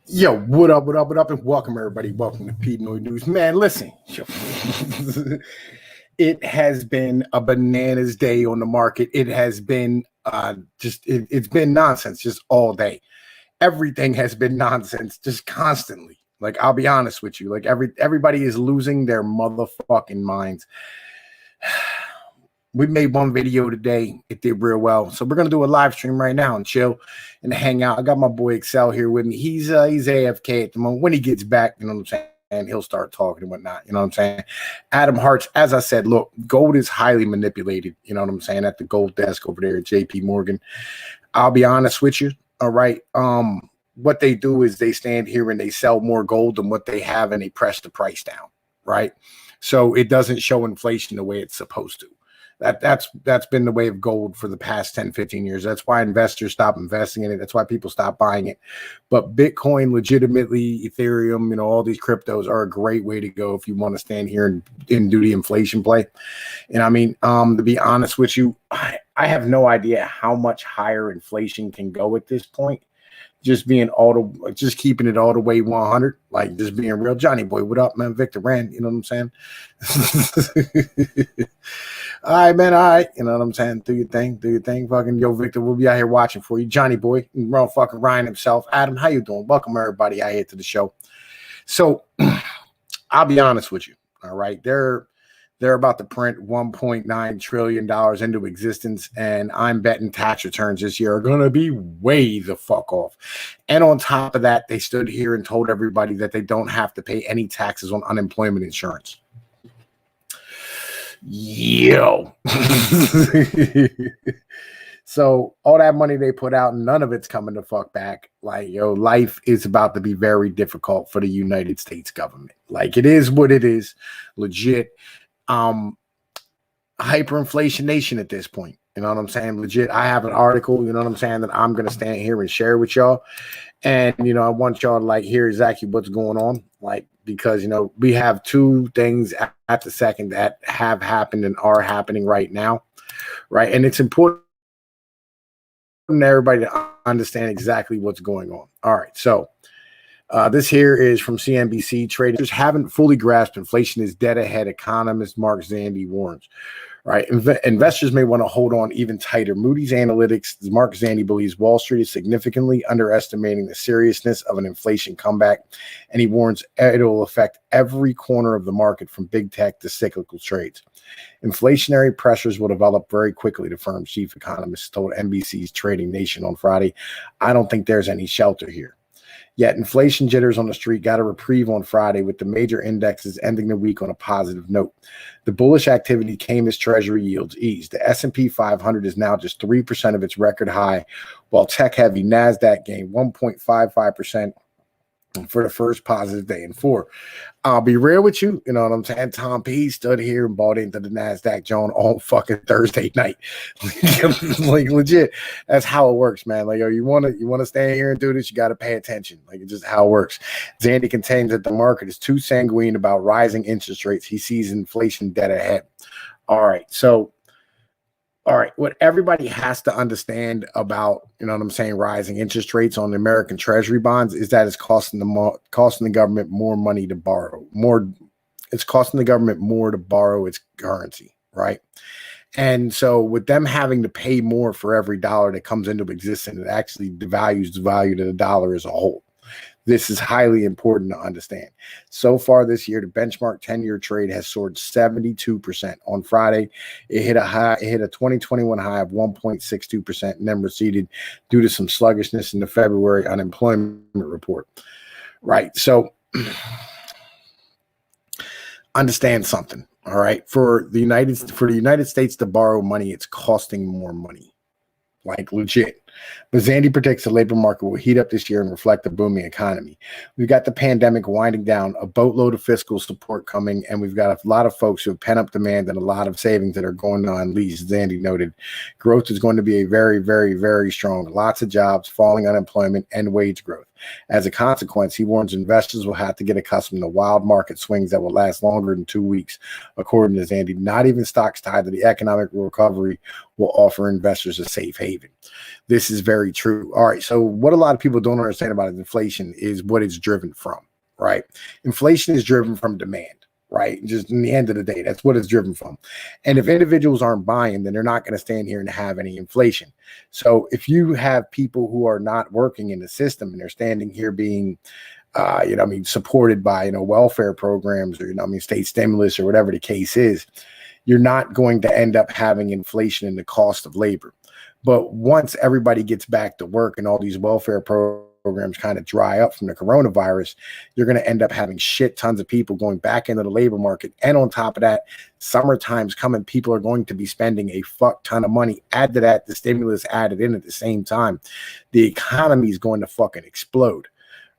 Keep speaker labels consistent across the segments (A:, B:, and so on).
A: Yo, what up, what up, what up, and welcome everybody. Welcome to Pinoy News. Man, listen, it has been a bananas day on the market. It has been it's been nonsense just all day. Everything has been nonsense just constantly. Like, I'll be honest with you, like everybody is losing their motherfucking minds. We made one video today. It did real well. So we're gonna do a live stream right now and chill and hang out. I got my boy Excel here with me. He's AFK at the moment. When he gets back, you know what I'm saying, and he'll start talking and whatnot. You know what I'm saying? Adam Hart's, as I said, look, gold is highly manipulated. You know what I'm saying? At the gold desk over there at JP Morgan. I'll be honest with you. All right. What they do is they stand here and they sell more gold than what they have and they press the price down. Right. So it doesn't show inflation the way it's supposed to. That's been the way of gold for the past 10, 15 years. That's why investors stop investing in it. That's why people stop buying it. But Bitcoin, legitimately, Ethereum, you know, all these cryptos are a great way to go if you want to stand here and do the inflation play. And I mean, to be honest with you, I have no idea how much higher inflation can go at this point. Just keeping it all the way 100, like just being real. Johnny boy, what up, man? Victor Rand, you know what I'm saying? All right, man. All right, you know what I'm saying? Do your thing. Fucking yo, Victor, we'll be out here watching for you. Johnny boy, fucking Ryan himself. Adam, how you doing? Welcome everybody out here to the show. So I'll be honest with you. All right, they're about to print $1.9 trillion into existence, and I'm betting tax returns this year are going to be way the fuck off. And on top of that, they stood here and told everybody that they don't have to pay any taxes on unemployment insurance. Yo. So all that money they put out, none of it's coming to fuck back. Like, yo, life is about to be very difficult for the United States government. Like, it is what it is. Legit. Hyperinflation nation at this point. You know what I'm saying? Legit. I have an article, you know what I'm saying, that I'm going to stand here and share with y'all. And, you know, I want y'all to like hear exactly what's going on. Like, because, you know, we have two things at the second that have happened and are happening right now. Right. And it's important for everybody to understand exactly what's going on. All right. So this here is from CNBC. Traders haven't fully grasped inflation is dead ahead, economist Mark Zandi warns. Right, investors may want to hold on even tighter. Moody's Analytics, Mark Zandi believes Wall Street is significantly underestimating the seriousness of an inflation comeback, and he warns it'll affect every corner of the market from big tech to cyclical trades. Inflationary pressures will develop very quickly, the firm's chief economist told NBC's Trading Nation on Friday. I don't think there's any shelter here. Yet inflation jitters on the street got a reprieve on Friday, with the major indexes ending the week on a positive note. The bullish activity came as Treasury yields eased. The S&P 500 is now just 3% of its record high, while tech-heavy NASDAQ gained 1.55% for the first positive day in 4. I'll be real with you. You know what I'm saying? Tom P stood here and bought into the NASDAQ Joan all fucking Thursday night. Like, legit. That's how it works, man. Like, yo, you want to stand here and do this, you got to pay attention. Like, it's just how it works. Zandi contends that the market is too sanguine about rising interest rates. He sees inflation dead ahead. All right. So, all right, what everybody has to understand about, you know what I'm saying, rising interest rates on the American Treasury bonds is that it's costing the government more money to borrow. It's costing the government more to borrow its currency, right? And so with them having to pay more for every dollar that comes into existence, it actually devalues the value of the dollar as a whole. This is highly important to understand. So far this year, the benchmark 10-year trade has soared 72%. On Friday, it hit a 2021 high of 1.62% and then receded due to some sluggishness in the February unemployment report. Right. So understand something. All right. For the United States to borrow money, it's costing more money. Like, legit. But Zandi predicts the labor market will heat up this year and reflect the booming economy. We've got the pandemic winding down, a boatload of fiscal support coming, and we've got a lot of folks who have pent up demand and a lot of savings that are going to unleash. Zandi noted, growth is going to be a very, very, very strong. Lots of jobs, falling unemployment, and wage growth. As a consequence, he warns investors will have to get accustomed to wild market swings that will last longer than 2 weeks. According to Zandy, not even stocks tied to the economic recovery will offer investors a safe haven. This is very true. All right, so what a lot of people don't understand about inflation is what it's driven from, right? Inflation is driven from demand. Right. Just in the end of the day, that's what it's driven from. And if individuals aren't buying, then they're not going to stand here and have any inflation. So if you have people who are not working in the system and they're standing here being, supported by, welfare programs or, state stimulus or whatever the case is, you're not going to end up having inflation in the cost of labor. But once everybody gets back to work and all these welfare programs kind of dry up from the coronavirus, you're going to end up having shit tons of people going back into the labor market. And on top of that, summertime's coming. People are going to be spending a fuck ton of money. Add to that, the stimulus added in at the same time. The economy is going to fucking explode.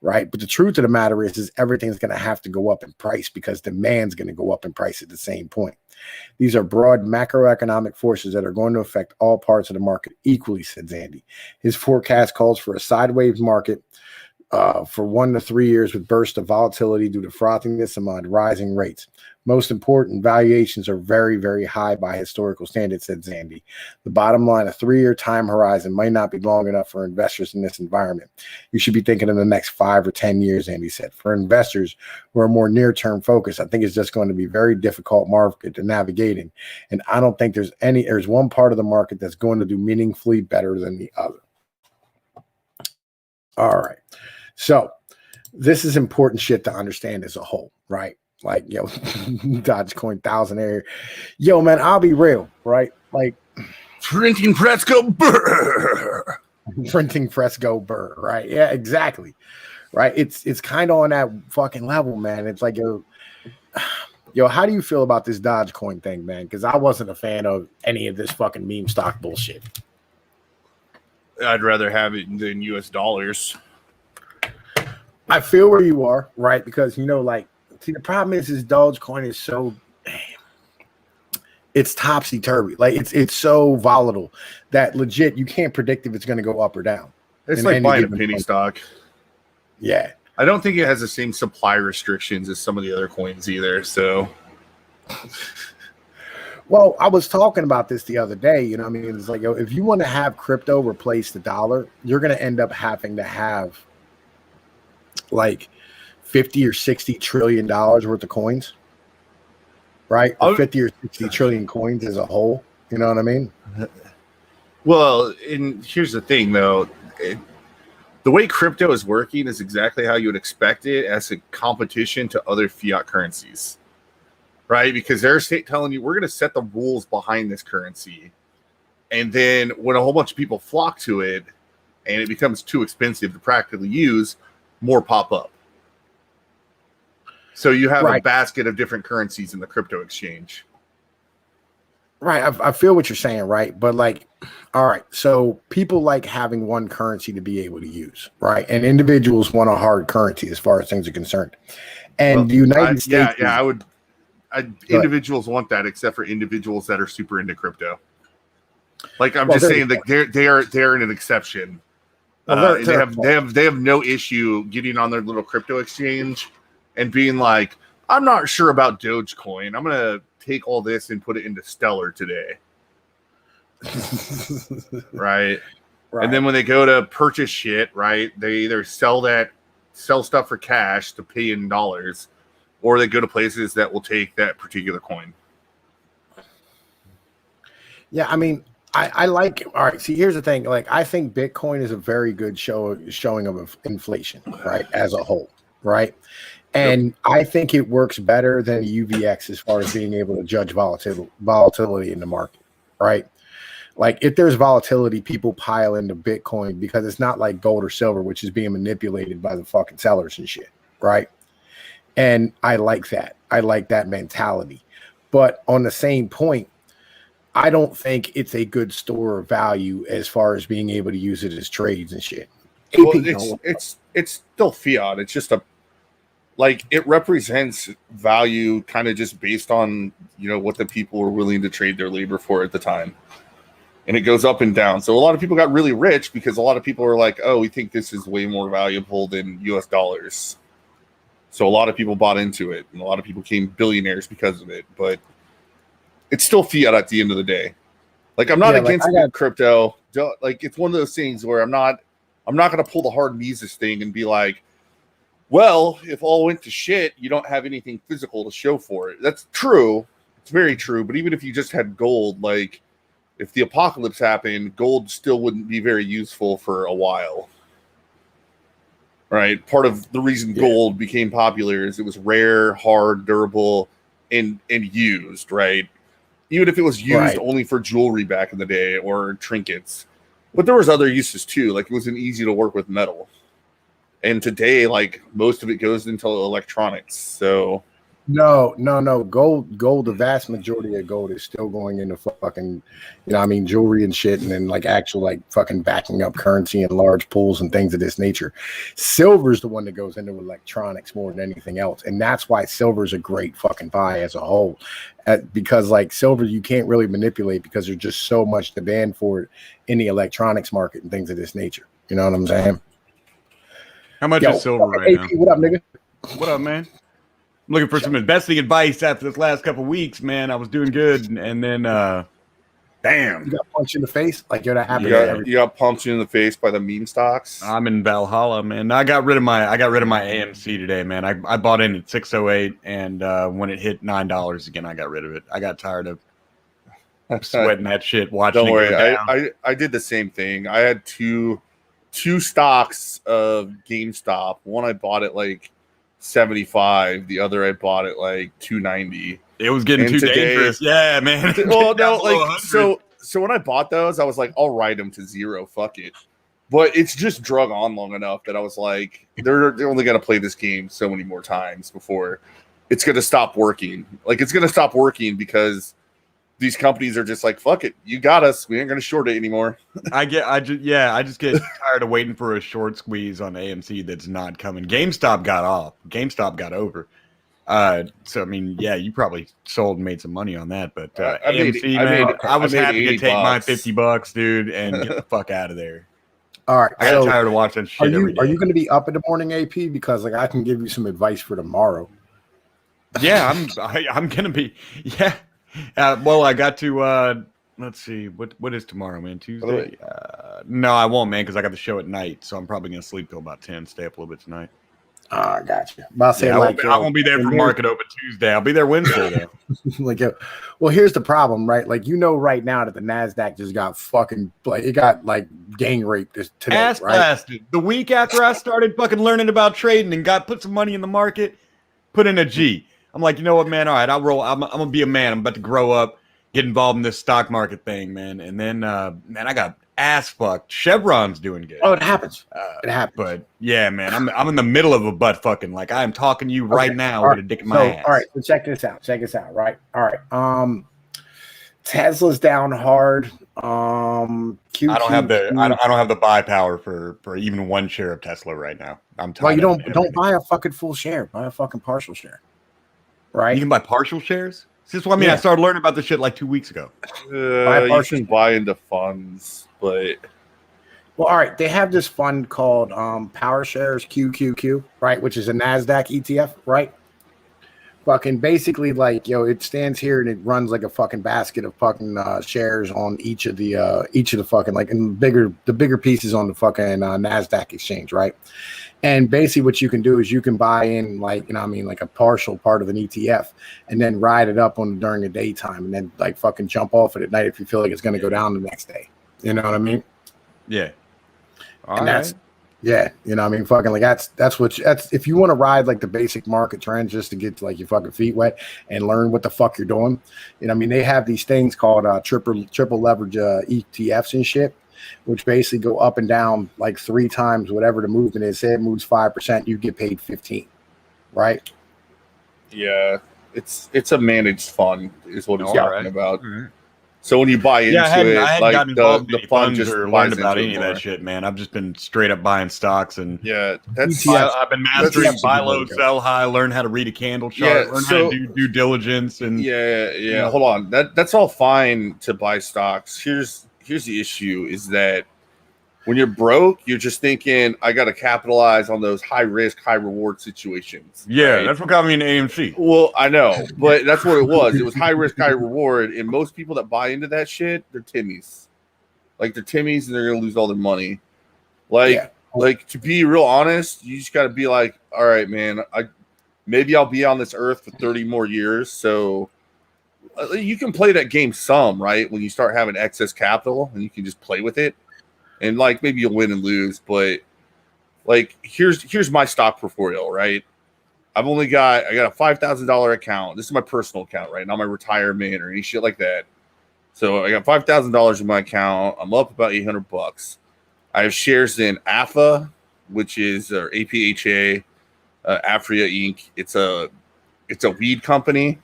A: Right. But the truth of the matter is everything's going to have to go up in price because demand's going to go up in price at the same point. These are broad macroeconomic forces that are going to affect all parts of the market equally, said Zandy. His forecast calls for a sideways market for 1 to 3 years with bursts of volatility due to frothiness among rising rates. Most important, valuations are very, very high by historical standards, said Zandy. The bottom line, a 3-year time horizon might not be long enough for investors in this environment. You should be thinking in the next 5 or 10 years, Zandy said. For investors who are more near-term focused, I think it's just going to be a very difficult market to navigate in. And I don't think there's one part of the market that's going to do meaningfully better than the other. All right. So this is important shit to understand as a whole, right? Like, Dogecoin 1,000 area. Yo, man, I'll be real, right? Like,
B: printing press go brr.
A: Printing press go brr, right? Yeah, exactly. Right. It's kind of on that fucking level, man. It's like, yo, how do you feel about this Dogecoin thing, man? Because I wasn't a fan of any of this fucking meme stock bullshit.
B: I'd rather have it than US dollars.
A: I feel where you are, right? Because, see, the problem is Dogecoin is so, it's topsy-turvy. Like, it's so volatile that legit you can't predict if it's going to go up or down.
B: It's like buying a penny stock.
A: Yeah.
B: I don't think it has the same supply restrictions as some of the other coins either, so.
A: Well, I was talking about this the other day, it's like, if you want to have crypto replace the dollar, you're going to end up having to have like 50 or 60 trillion dollars worth of coins, right? Or 50 or 60 trillion coins as a whole. You know what I mean?
B: Well, and here's the thing, though. The way crypto is working is exactly how you would expect it as a competition to other fiat currencies, right? Because they're telling you, we're going to set the rules behind this currency. And then when a whole bunch of people flock to it and it becomes too expensive to practically use, more pop up. So you have a basket of different currencies in the crypto exchange.
A: Right. I feel what you're saying, right? But like, all right, so people like having one currency to be able to use, right? And individuals want a hard currency as far as things are concerned. And the United States...
B: individuals want that, except for individuals that are super into crypto. Like, I'm just saying that they're an exception. They have no issue getting on their little crypto exchange and being like, I'm not sure about Dogecoin. I'm gonna take all this and put it into Stellar today. right. And then when they go to purchase shit, right, they either sell stuff for cash to pay in dollars, or they go to places that will take that particular coin.
A: Yeah, I mean, I like, all right, see, here's the thing. Like, I think Bitcoin is a very good showing of inflation, right, as a whole, right? And I think it works better than UVX as far as being able to judge volatility in the market, right? Like, if there's volatility, people pile into Bitcoin because it's not like gold or silver, which is being manipulated by the fucking sellers and shit, right? And I like that. I like that mentality. But on the same point, I don't think it's a good store of value as far as being able to use it as trades and shit.
B: Well, it's still fiat. It's just it represents value kind of just based on, what the people were willing to trade their labor for at the time. and it goes up and down. So a lot of people got really rich because a lot of people are like, oh, we think this is way more valuable than US dollars. So a lot of people bought into it, and a lot of people became billionaires because of it. But it's still fiat at the end of the day. Like, I'm not against crypto. Like, it's one of those things where I'm not going to pull the hard Mises thing and be like, well, if all went to shit, you don't have anything physical to show for it. That's true. It's very true. But even if you just had gold, like, if the apocalypse happened, gold still wouldn't be very useful for a while. Right? Part of the reason gold became popular is it was rare, hard, durable, and used, right? Even if it was used only for jewelry back in the day or trinkets. But there was other uses too. Like, it was an easy to work with metal. And today, like, most of it goes into electronics. So
A: no. Gold, the vast majority of gold is still going into fucking, jewelry and shit, and then like actual like fucking backing up currency in large pools and things of this nature. Silver's the one that goes into electronics more than anything else. And that's why silver's a great fucking buy as a whole. Because like silver, you can't really manipulate because there's just so much demand for it in the electronics market and things of this nature. You know what I'm saying?
C: How much is silver right now?
A: What up, nigga?
C: What up, man? I'm looking for some investing advice after this last couple of weeks, man. I was doing good, and then, damn.
A: You got punched in the face? Like, that happened.
B: You got punched in the face by the meme stocks?
C: I'm in Valhalla, man. I got rid of my AMC today, man. I bought in at 608, and when it hit $9 again, I got rid of it. I got tired of sweating that shit, watching
B: Don't
C: it go
B: worry,
C: down.
B: I did the same thing. I had two stocks of GameStop. One I bought at like 75. The other I bought at like 290.
C: It was getting too dangerous. Yeah, man.
B: Well, no, like so when I bought those, I was like, I'll ride them to zero. Fuck it. But it's just drug on long enough that I was like, they're only gonna play this game so many more times before it's gonna stop working. Like, it's gonna stop working because these companies are just like, fuck it, you got us. We ain't gonna short it anymore.
C: I just get tired of waiting for a short squeeze on AMC that's not coming. GameStop got off. GameStop got over. So I mean, yeah, you probably sold and made some money on that, but AMC, I was happy to take my $50, dude, and get the fuck out of there.
A: All right,
C: I got tired of watching shit every day.
A: Are you going to be up in the morning, AP? Because like I can give you some advice for tomorrow.
C: Yeah, I'm gonna be. Yeah. Well, I got to. Let's see. What is tomorrow, man? Tuesday? No, I won't, man, because I got the show at night, so I'm probably gonna sleep till about 10. Stay up a little bit tonight.
A: I got you. I
C: won't be there for market open Tuesday. I'll be there Wednesday though.
A: Well, here's the problem, right? Like, right now that the Nasdaq just got fucking like it got like gang raped today,
C: ass blasted. The week after I started fucking learning about trading and put some money in the market, put in a G. I'm like, you know what, man? All right, I'll roll. I'm gonna be a man. I'm about to grow up, get involved in this stock market thing, man. And then, man, I got ass fucked. Chevron's doing good.
A: Oh, it happens. It happens.
C: But yeah, man, I'm in the middle of a butt fucking. Like, I am talking to you right now with a dick in my ass.
A: All right, so check this out. Right. All right. Tesla's down hard.
C: I don't have the buy power for even one share of Tesla right now. I'm tired.
A: Well, you don't buy a fucking full share. Buy a fucking partial share. Right.
C: You can buy partial shares. This is what I mean. Yeah. I started learning about this shit like 2 weeks ago.
B: You can buy into funds, but
A: well, all right. They have this fund called Power Shares QQQ, right? Which is a Nasdaq ETF, right? Fucking basically, like, it stands here and it runs like a fucking basket of fucking shares on each of the fucking, like, and the bigger pieces on the fucking Nasdaq exchange, right? And basically what you can do is you can buy in, like, like a partial part of an ETF and then ride it up during the daytime and then like fucking jump off it at night if you feel like it's going to go down the next day. You know what I mean?
C: Yeah.
A: Yeah. You know what I mean? Fucking like that's if you want to ride like the basic market trends just to get like your fucking feet wet and learn what the fuck you're doing. You know what I mean? They have these things called triple leverage ETFs and shit, which basically go up and down like 3 times whatever the movement is. Say it moves 5%, you get paid 15, right?
B: Yeah, it's a managed fund is what it's talking about.
C: Mm-hmm.
B: So when you buy into
C: I hadn't gotten involved in
B: the fund just
C: or learned about any of that shit, man. I've just been straight up buying stocks and I've been mastering buy low, sell high, learn how to read a candle chart, learn how to do due diligence and
B: Hold on. That's all fine to buy stocks. Here's the issue is that when you're broke, you're just thinking, I got to capitalize on those high risk, high reward situations.
C: Yeah,
B: right?
C: that's what got me into AMC.
B: Well, I know, but that's what it was. It was high risk, high reward. And most people that buy into that shit, they're Timmies. Like, they're Timmies and they're going to lose all their money. Like, to be real honest, you just got to be like, all right, man, maybe I'll be on this earth for 30 more years. So you can play that game some, right? When you start having excess capital and you can just play with it. And like maybe you'll win and lose, but like here's my stock portfolio, right? I got a $5,000 account. This is my personal account, right? Not my retirement or any shit like that. So I got $5,000 in my account. I'm up about $800. I have shares in AFA, which is APHA, Afria Inc. It's a weed company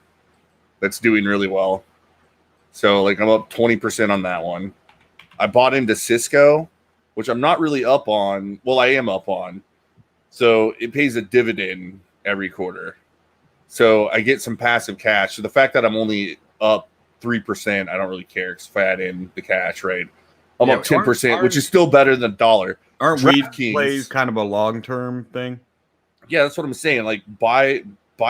B: that's doing really well. So like I'm up 20% on that one. I bought into Cisco, which I'm not really up on. Well, I am up on. So it pays a dividend every quarter. So I get some passive cash. So the fact that I'm only up 3%, I don't really care because if I add in the cash, right? I'm up 10%, which is still better than $1.
C: Aren't weed plays kind of a long-term thing?
B: Yeah, that's what I'm saying. Like buy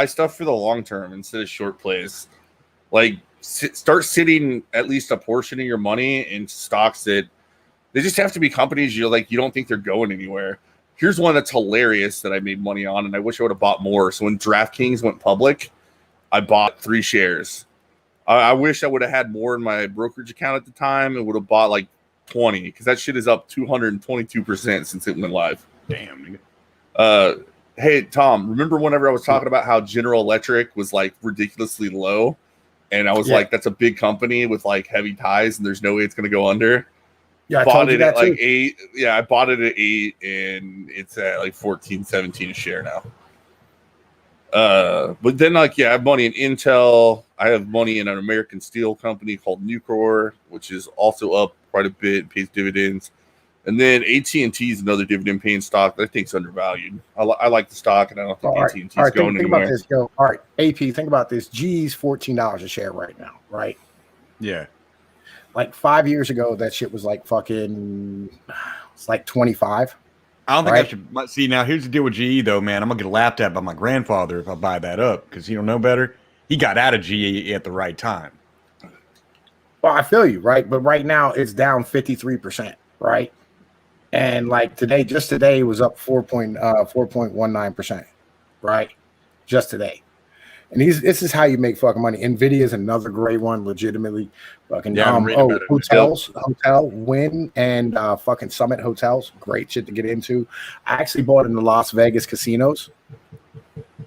B: stuff for the long term instead of short plays. Like start sitting at least a portion of your money in stocks that they just have to be companies you don't think they're going anywhere. Here's one that's hilarious that I made money on, and I wish I would have bought more. So when DraftKings went public, I bought 3 shares. I wish I would have had more in my brokerage account at the time and would have bought like 20 because that shit is up 222% since it went live.
C: Damn.
B: Hey, Tom, remember whenever I was talking about how General Electric was like ridiculously low? And I was like, that's a big company with like heavy ties and there's no way it's going to go under.
A: Yeah, I
B: bought
A: told you
B: it
A: that
B: at like
A: too.
B: 8. Yeah, I bought it at 8 and it's at like 14, 17 a share now. But then like, I have money in Intel. I have money in an American steel company called Nucor, which is also up quite a bit, pays dividends. And then AT&T is another dividend paying stock that I think is undervalued. I like the stock, and I don't think AT&T is going
A: think
B: anywhere.
A: About this, Joe. All right, AP, think about this. G's $14 a share right now, right?
C: Yeah.
A: Like 5 years ago, that shit was like fucking, it's like 25.
C: I don't think I should see. Now, here's the deal with GE, though, man. I'm gonna get a laptop by my grandfather if I buy that up because he don't know better. He got out of GE at the right time.
A: Well, I feel you, right? But right now, it's down 53%, right? And like just today was up 4.19%, right? Just today. And this is how you make fucking money. Nvidia is another great one, legitimately. Fucking Hotel, Wynn, and fucking Summit Hotels, great shit to get into. I actually bought in the Las Vegas casinos,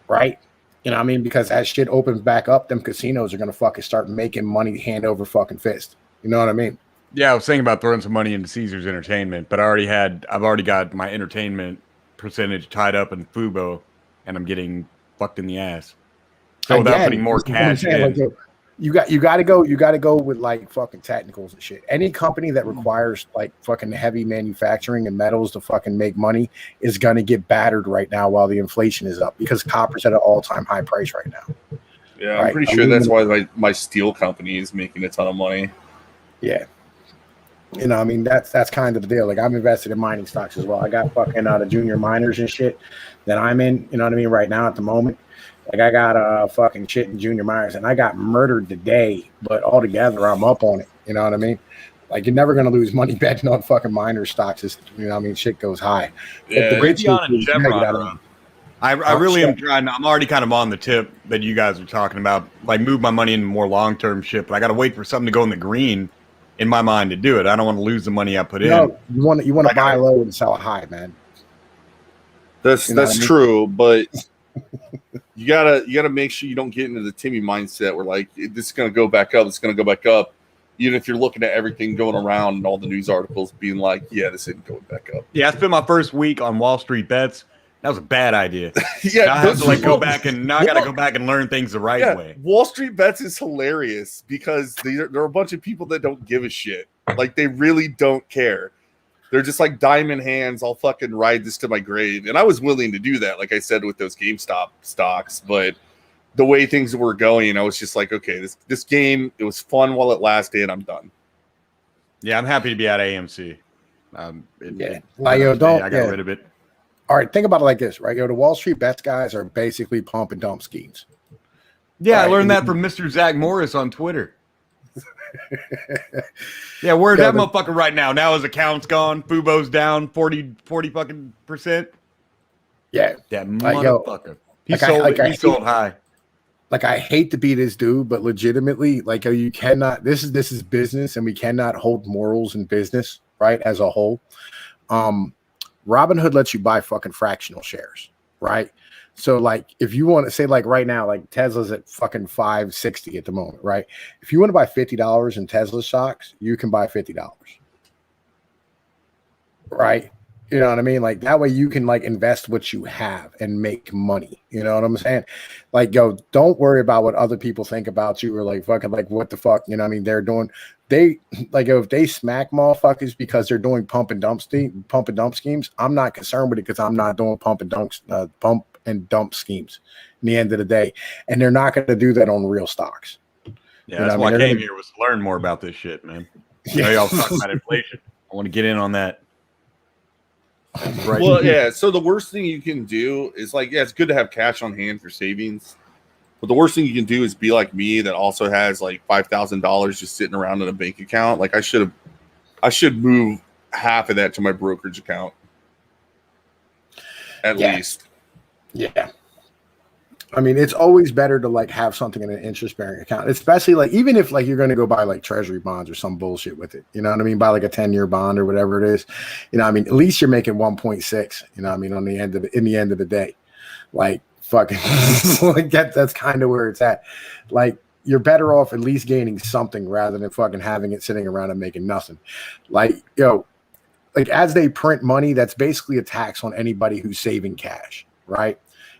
A: right? You know what I mean? Because as shit opens back up, them casinos are gonna fucking start making money hand over fucking fist. You know what I mean?
C: Yeah, I was thinking about throwing some money into Caesars Entertainment, but I've already got my entertainment percentage tied up in Fubo, and I'm getting fucked in the ass. So without putting more cash in,
A: like, you got to go with like fucking technicals and shit. Any company that requires like fucking heavy manufacturing and metals to fucking make money is gonna get battered right now while the inflation is up because copper's at an all-time high price right now.
B: Yeah, I'm pretty sure that's why my steel company is making a ton of money.
A: Yeah. You know, I mean, that's kind of the deal. Like, I'm invested in mining stocks as well. I got fucking the junior miners and shit that I'm in, you know what I mean, right now at the moment. Like, I got fucking shit in junior miners, and I got murdered today, but altogether, I'm up on it. You know what I mean? Like, you're never going to lose money betting on fucking miner stocks. You know what I mean? Shit goes high.
C: Yeah, I really am trying. I'm already kind of on the tip that you guys are talking about, like move my money into more long-term shit, but I got to wait for something to go in the green in my mind to do it. I don't want to lose the money I put in.
A: You want to buy low and sell high, man.
B: That's true, but you gotta make sure you don't get into the Timmy mindset where like this is gonna go back up, it's gonna go back up. Even if you're looking at everything going around and all the news articles being like, yeah, this isn't going back up.
C: Yeah, I spent my first week on Wall Street bets. That was a bad idea.
B: Yeah,
C: now I have to I gotta go back and learn things the right way.
B: Wall Street bets is hilarious because there are a bunch of people that don't give a shit. Like they really don't care. They're just like diamond hands. I'll fucking ride this to my grave. And I was willing to do that, like I said, with those GameStop stocks. But the way things were going, I was just like, okay, this game, it was fun while it lasted. I'm done.
C: Yeah, I'm happy to be at AMC.
A: Like,
C: I got rid of it.
A: All right, think about it like this, right? The Wall Street bets guys are basically pump and dump schemes.
C: Yeah,
A: right?
C: I learned that from Mr. Zach Morris on Twitter. Yeah, where's that motherfucker right now? Now his account's gone. Fubo's down 40 fucking %. Yeah, that motherfucker. He sold high.
A: Like, I hate to be this dude, but legitimately, like, you cannot. This is business, and we cannot hold morals in business, right? As a whole, Robinhood lets you buy fucking fractional shares, right? So, like, if you want to say, like, right now, like, Tesla's at fucking $560 at the moment, right? If you want to buy $50 in Tesla stocks, you can buy $50, right? You know what I mean? Like, that way you can, like, invest what you have and make money. You know what I'm saying? Like, don't worry about what other people think about you, or like fucking like what the fuck, you know what I mean? They're doing, if they smack motherfuckers because they're doing pump and dump schemes, I'm not concerned with it, because I'm not doing pump and dump schemes in the end of the day. And they're not going to do that on real stocks.
C: Yeah, that's why I came here, was to learn more about this shit, man. Yeah. Y'all talking about inflation. I want to get in on that. Right.
B: Well, yeah. So the worst thing you can do is, like, yeah, it's good to have cash on hand for savings, but the worst thing you can do is be like me, that also has like $5,000 just sitting around in a bank account. Like, I should move half of that to my brokerage account, at least.
A: Yeah. I mean, it's always better to, like, have something in an interest-bearing account, especially, like, even if, like, you're going to go buy, like, treasury bonds or some bullshit with it. You know what I mean? Buy, like, a 10-year bond or whatever it is. You know what I mean? At least you're making 1.6, you know what I mean, in the end of the day. Like, fucking, like, that's kind of where it's at. Like, you're better off at least gaining something rather than fucking having it sitting around and making nothing. Like, like, as they print money, that's basically a tax on anybody who's saving cash, right?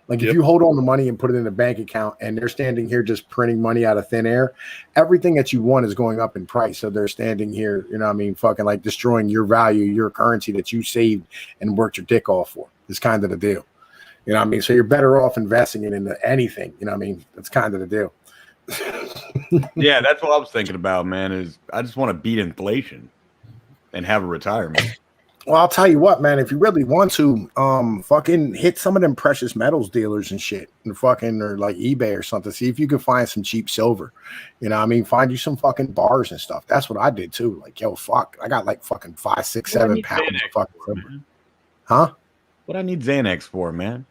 A: Like, if you hold on the money and put it in a bank account, and they're standing here just printing money out of thin air, everything that you want is going up in price. So they're standing here, you know what I mean, fucking, like, destroying your value, your currency that you saved and worked your dick off for. It's kind of the deal. You know what I mean? So you're better off investing it into anything. You know what I mean? That's kind of the deal.
C: Yeah, that's what I was thinking about, man, is I just want to beat inflation and have a retirement.
A: Well, I'll tell you what, man, if you really want to, fucking hit some of them precious metals dealers and shit, and fucking, or like eBay or something. See if you can find some cheap silver. You know what I mean? Find you some fucking bars and stuff. That's what I did too. Like, yo, fuck, I got like fucking 5, 6, 7 pounds of fucking silver. Huh?
C: What I need Xanax for, man?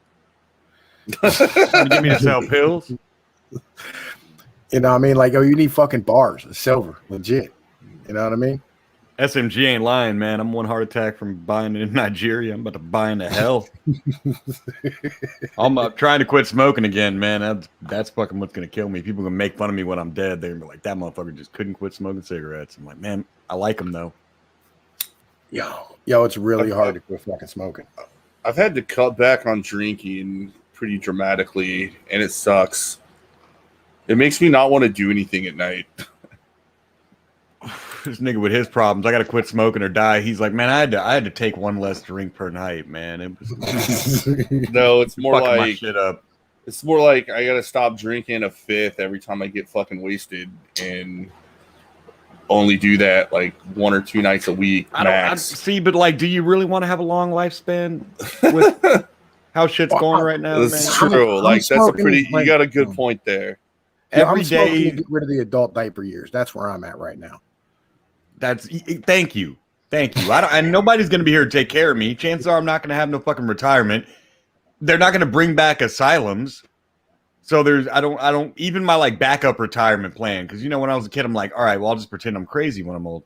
C: Give me to sell pills.
A: You know what I mean? Like, oh, you need fucking bars of silver, legit. You know what I mean?
C: SMG ain't lying, man. I'm one heart attack from buying it in Nigeria. I'm about to buy into hell. I'm trying to quit smoking again, man. That's fucking what's going to kill me. People are going to make fun of me when I'm dead. They're going to be like, that motherfucker just couldn't quit smoking cigarettes. I'm like, man, I like them, though.
A: Yo, it's really hard to quit fucking smoking.
B: I've had to cut back on drinking pretty dramatically, and it sucks. It makes me not want to do anything at night.
C: This nigga with his problems, I gotta quit smoking or die. He's like, man, I had to take one less drink per night, man. It was
B: no, it's more like
C: my shit up.
B: It's more like I gotta stop drinking a fifth every time I get fucking wasted, and only do that like 1 or 2 nights a week max.
C: See, but like, do you really want to have a long lifespan with how shit's going right now?
B: That's true. Like, that's a pretty. You got a good point there.
A: Every day, get rid of the adult diaper years. That's where I'm at right now.
C: Thank you. And nobody's going to be here to take care of me. Chances are I'm not going to have no fucking retirement. They're not going to bring back asylums. So I don't even my like backup retirement plan. Cause when I was a kid, I'm like, all right, well, I'll just pretend I'm crazy when I'm old,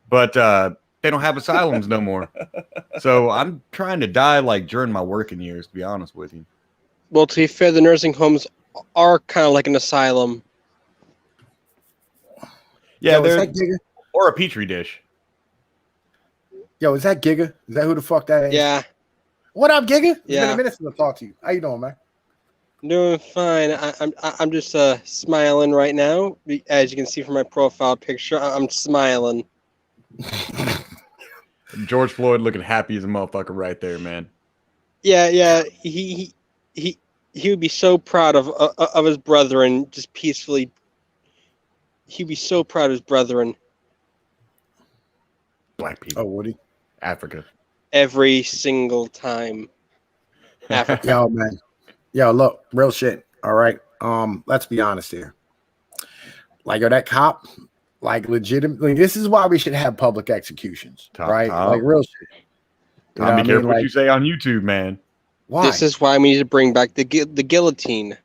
C: but, they don't have asylums no more. So I'm trying to die like during my working years, to be honest with you.
D: Well, to be fair, the nursing homes are kind of like an asylum.
C: Yeah, they're or a petri dish.
A: Yo, is that Giga? Is that who the fuck that is?
D: Yeah.
A: What up, Giga? It's
D: been
A: a minute since I talked to you. How you doing, man?
D: Doing fine. I'm just smiling right now. As you can see from my profile picture, I'm smiling.
C: George Floyd looking happy as a motherfucker right there, man.
D: Yeah. He would be so proud of his brethren, just peacefully. He'd be so proud of his brethren.
C: Black people.
A: Oh, Woody.
C: Africa.
D: Every single time. Africa.
A: Yo, man. Yo, look, real shit. All right. Let's be honest here. Like, yo, that cop, like, legitimately, this is why we should have public executions, right?
C: Tom.
A: Like, real shit. You
C: Tom, be careful what
A: Like,
C: you say on YouTube, man.
A: why?
D: This is why we need to bring back the guillotine.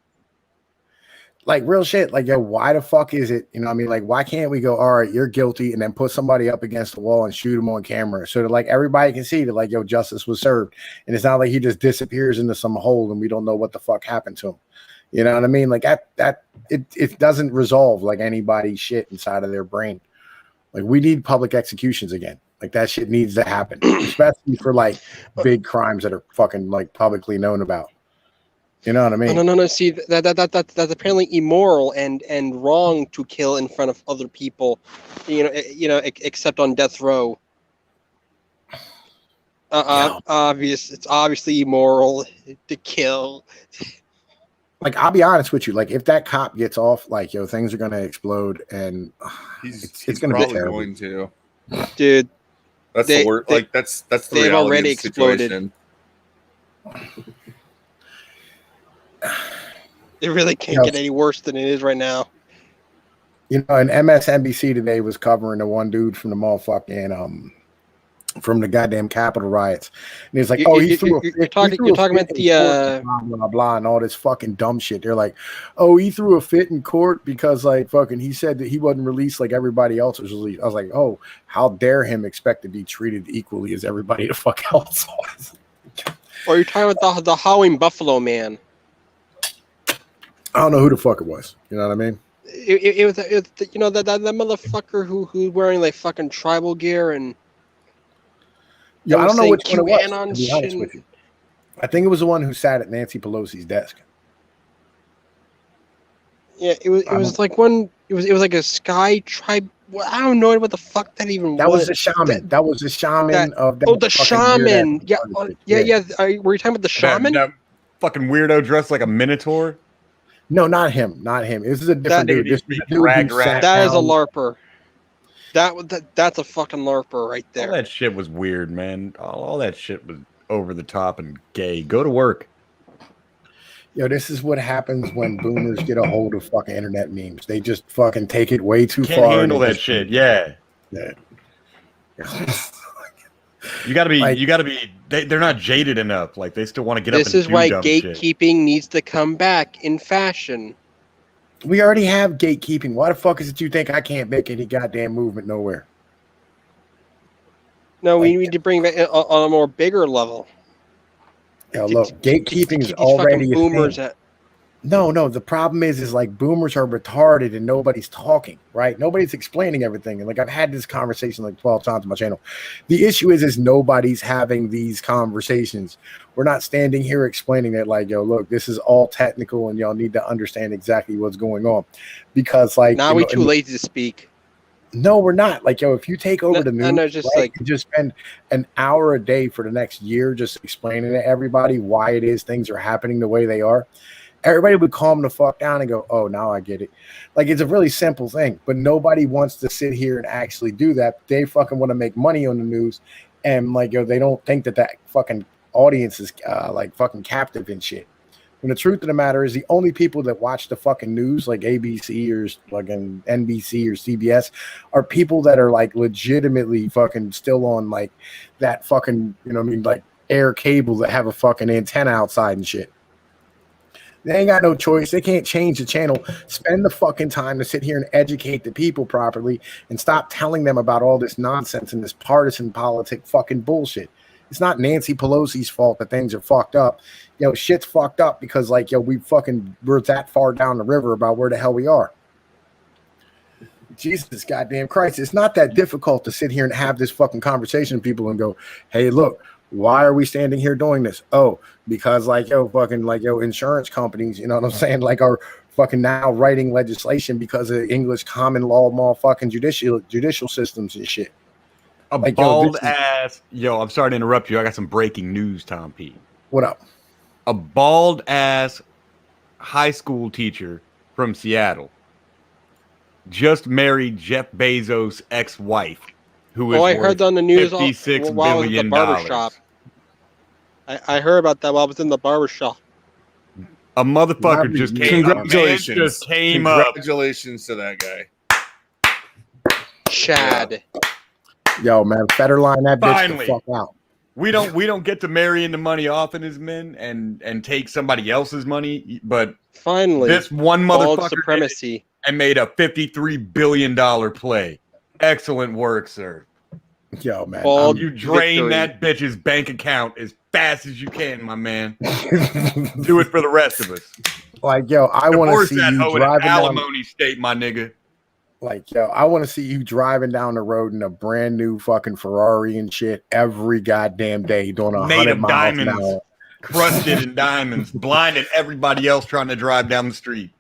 A: Like, real shit. Like, yo, why the fuck is it? You know what I mean? Like, why can't we go, all right, you're guilty, and then put somebody up against the wall and shoot him on camera so that, like, everybody can see that, like, yo, justice was served. And it's not like he just disappears into some hole and we don't know what the fuck happened to him. You know what I mean? Like, it doesn't resolve, like, anybody's shit inside of their brain. Like, we need public executions again. Like, that shit needs to happen, especially for, like, big crimes that are fucking, like, publicly known about. You know what I mean?
D: No. See, that's apparently immoral and wrong to kill in front of other people. Except on death row. It's obviously immoral to kill.
A: Like, I'll be honest with you. Like, if that cop gets off, like, yo, things are gonna explode, and it's gonna be terrible.
B: Going to.
D: Dude,
B: that's the word. Like, that's the
D: they've
B: reality
D: already
B: of the situation.
D: exploded. It really can't get any worse than it is right now.
A: You know, and MSNBC today was covering the one dude from the motherfucking from the goddamn Capitol riots, and he's like, "Oh, he threw a fit." You're talking
D: about the
A: blah blah blah and all this fucking dumb shit. They're like, "Oh, he threw a fit in court because like fucking he said that he wasn't released like everybody else was released." I was like, "Oh, how dare him expect to be treated equally as everybody the fuck else was?"
D: Or you're talking about the howling buffalo man.
A: I don't know who the fuck it was. You know what I mean?
D: It was that motherfucker who's wearing like fucking tribal gear and.
A: Yeah, I don't know which one it was.
D: QAnon
A: To be honest with you, I think it was the one who sat at Nancy Pelosi's desk.
D: Yeah, it was like one. It was like a sky tribe. Well, I don't know what the fuck that even was.
A: That was the shaman. That was the shaman of that.
D: Oh, the shaman. Yeah. Were you talking about the shaman?
C: That fucking weirdo dressed like a minotaur.
A: No, not him. Not him. This is a different dude. This dude
D: that is a LARPer. That's a fucking LARPer right there.
C: All that shit was weird, man. All that shit was over the top and gay. Go to work.
A: Yo, this is what happens when boomers get a hold of fucking internet memes. They just fucking take it way too
C: Can't
A: far.
C: Handle that shit. Yeah. You gotta be. They're not jaded enough. Like they still want to get up.
D: This is why gatekeeping needs to come back in fashion.
A: We already have gatekeeping. Why the fuck is it you think I can't make any goddamn movement nowhere?
D: No, we need to bring that on a more bigger level.
A: Yeah, look, gatekeeping is already
D: boomers
A: a thing. No. The problem is like boomers are retarded and nobody's talking, right? Nobody's explaining everything. And like I've had this conversation like 12 times on my channel. The issue is nobody's having these conversations. We're not standing here explaining that like, yo, look, this is all technical and y'all need to understand exactly what's going on. Because like
D: now we're too lazy to speak.
A: No, we're not. Like, yo, if you take over the news,
D: just
A: right, just spend an hour a day for the next year just explaining to everybody why it is things are happening the way they are, everybody would calm the fuck down and go, oh, now I get it. Like, it's a really simple thing, but nobody wants to sit here and actually do that. They fucking want to make money on the news, and like, yo, they don't think that fucking audience is like fucking captive and shit. And the truth of the matter is the only people that watch the fucking news, like ABC or fucking NBC or CBS, are people that are like legitimately fucking still on like that fucking, you know what I mean, like air cable that have a fucking antenna outside and shit. They ain't got no choice. They can't change the channel. Spend the fucking time to sit here and educate the people properly and stop telling them about all this nonsense and this partisan politic fucking bullshit. It's not Nancy Pelosi's fault that things are fucked up. Yo, shit's fucked up because, like, yo, we're that far down the river about where the hell we are. Jesus goddamn Christ. It's not that difficult to sit here and have this fucking conversation with people and go, hey, look, why are we standing here doing this? Oh, because, like, yo, fucking, like, yo, insurance companies, you know what I'm saying, like, are fucking now writing legislation because of English common law motherfucking judicial systems and shit.
C: Like, bald ass. Yo, I'm sorry to interrupt you. I got some breaking news, Tom P.
A: What up?
C: A bald ass high school teacher from Seattle just married Jeff Bezos' ex-wife. who is
D: I heard on the news
C: $56
D: while I was at the
C: billion.
D: barber shop. I heard about that while I was in the barber shop.
C: A motherfucker just came.
B: Congratulations!
C: Just came up.
B: Congratulations to that guy.
D: Chad.
A: Yo, man, Federline that bitch
C: Finally.
A: the fuck out.
C: We don't get to marry into money often as men and take somebody else's money, but
D: Finally,
C: this one
D: bald
C: motherfucker
D: supremacy.
C: and made a $53 billion play. Excellent work, sir.
A: Yo, man.
D: Bald
C: You drain
D: victory.
C: that bitch's bank account as fast as you can, my man. Do it for the rest of us.
A: Like, yo, I want to
C: Divorce
A: see
C: that
A: you
C: hoe in an
A: driving down.
C: alimony state, my nigga.
A: Like, yo, I want to see you driving down the road in a brand new fucking Ferrari and shit every goddamn day, doing
C: Made
A: 100
C: of
A: miles an
C: diamonds,
A: hour.
C: crusted in diamonds, blinding everybody else trying to drive down the street.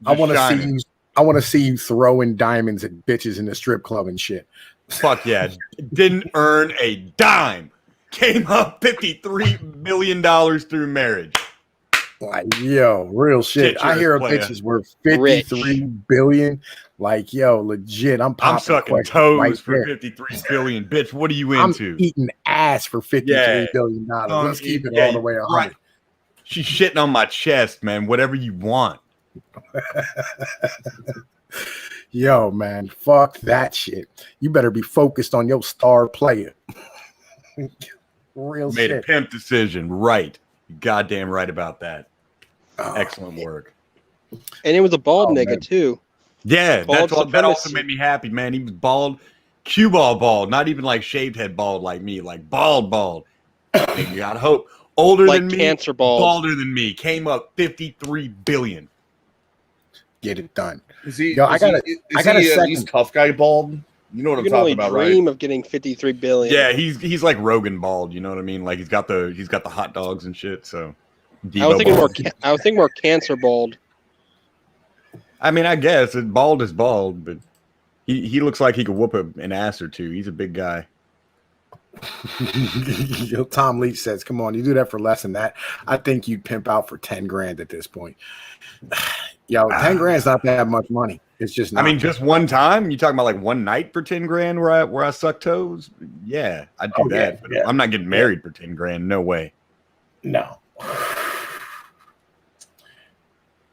A: I want to see
C: shining.
A: you. I want to see you throwing diamonds at bitches in the strip club and shit.
C: Fuck yeah. Didn't earn a dime. Came up $53 million through marriage.
A: Like, yo, real shit.
C: Shit,
A: I hear a
C: player.
A: bitch is worth 53 billion. Like, yo, legit. I'm
C: I'm sucking
A: questions
C: toes
A: right
C: for
A: there.
C: 53 billion. Bitch, what are you
A: I'm
C: into?
A: eating ass for $53 billion.
C: Um,
A: Let's keep it
C: yeah,
A: all the way 100.
C: right. She's shitting on my chest, man. Whatever you want.
A: Yo, man, fuck that shit. You better be focused on your star player. Real
C: Made a
A: shit.
C: pimp decision. Right. You're goddamn right about that.
A: Oh,
C: Excellent work.
D: And it was a bald
A: Oh,
D: nigga
A: man.
D: too.
C: Yeah,
D: Bald
C: that also
D: supremacy.
C: made me happy, man. He was bald, cue bald, not even like shaved head bald like me, like bald. You got hope. Older
D: Like
C: than me,
D: cancer bald.
C: balder than me. Came up 53 billion.
A: get it done.
B: Is he?
A: Yo, I got
B: at least tough guy bald? You know what
D: You
B: I'm
D: can
B: talking
D: only
B: about, right?
D: dream of getting 53 billion.
C: Yeah, he's like Rogan bald. You know what I mean? Like he's got the hot dogs and shit. So
D: I was thinking
C: bald.
D: I was thinking more cancer bald.
C: I mean, I guess bald is bald, but he looks like he could whoop an ass or two. He's a big guy.
A: Yo, Tom Leach says, come on, you do that for less than that. I think you'd pimp out for 10 grand at this point. Yo, 10 grand's not that much money. It's just not.
C: I mean, just one time? You talking about like one night for 10 grand where I suck toes? Yeah, I'd do that.
A: Yeah,
C: But
A: yeah.
C: I'm not getting married for 10 grand. No way.
A: No.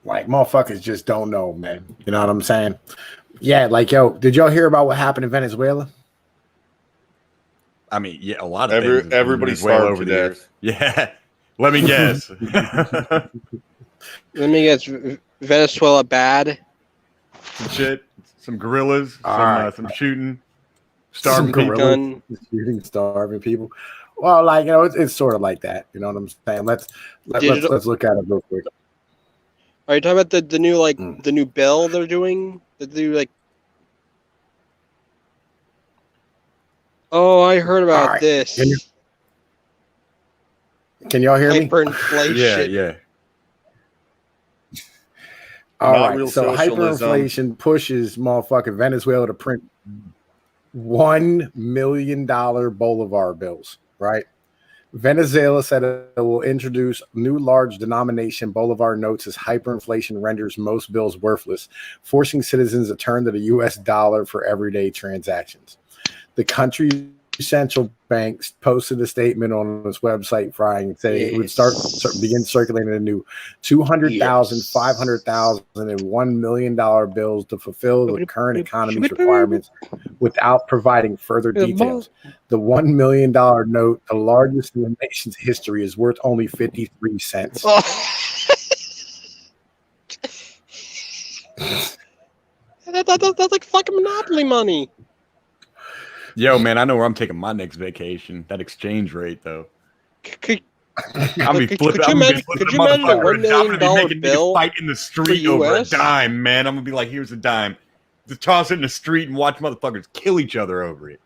A: Like, motherfuckers just don't know, man. You know what I'm saying? Yeah, like, yo, did y'all hear about what happened in Venezuela?
C: I mean, yeah, a lot of things.
B: Everybody's
C: Venezuela
B: starved to
C: the
B: death.
C: years. Yeah. Let me guess.
D: Let me guess. Venezuela bad.
C: Some shit. Some gorillas.
A: All right.
C: Some shooting. Starving
A: Some
C: people.
A: gorillas shooting, starving people. Well, like, you know, it's sort of like that. You know what I'm saying? Let's look at it real quick.
D: Are you talking about the new the new bill they're doing? The new like. Oh, I heard about
A: right.
D: this.
A: Can y'all hear me?
D: Hyperinflation.
C: Yeah.
A: All
B: Not
A: right.
B: real
A: So
B: socialism.
A: hyperinflation pushes motherfucking Venezuela to print $1 million Bolivar bills, right? Venezuela said it will introduce new large denomination Bolivar notes as hyperinflation renders most bills worthless, forcing citizens to turn to the US dollar for everyday transactions. The country's central bank posted a statement on its website Friday saying it would begin circulating a new 200,000, 500,000, and $1 million bills to fulfill the current economy's requirements without providing further details. The $1 million note, the largest in the nation's history, is worth only 53 cents.
D: That's like fucking Monopoly money.
C: Yo, man, I know where I'm taking my next vacation. That exchange rate, though.
D: Could
C: I'm be flipping.
D: you imagine a $1 million bill
C: fight in the street
D: for
C: over a
D: US?
C: dime, man? I'm gonna be like, here's a dime. Just toss it in the street and watch motherfuckers kill each other over it.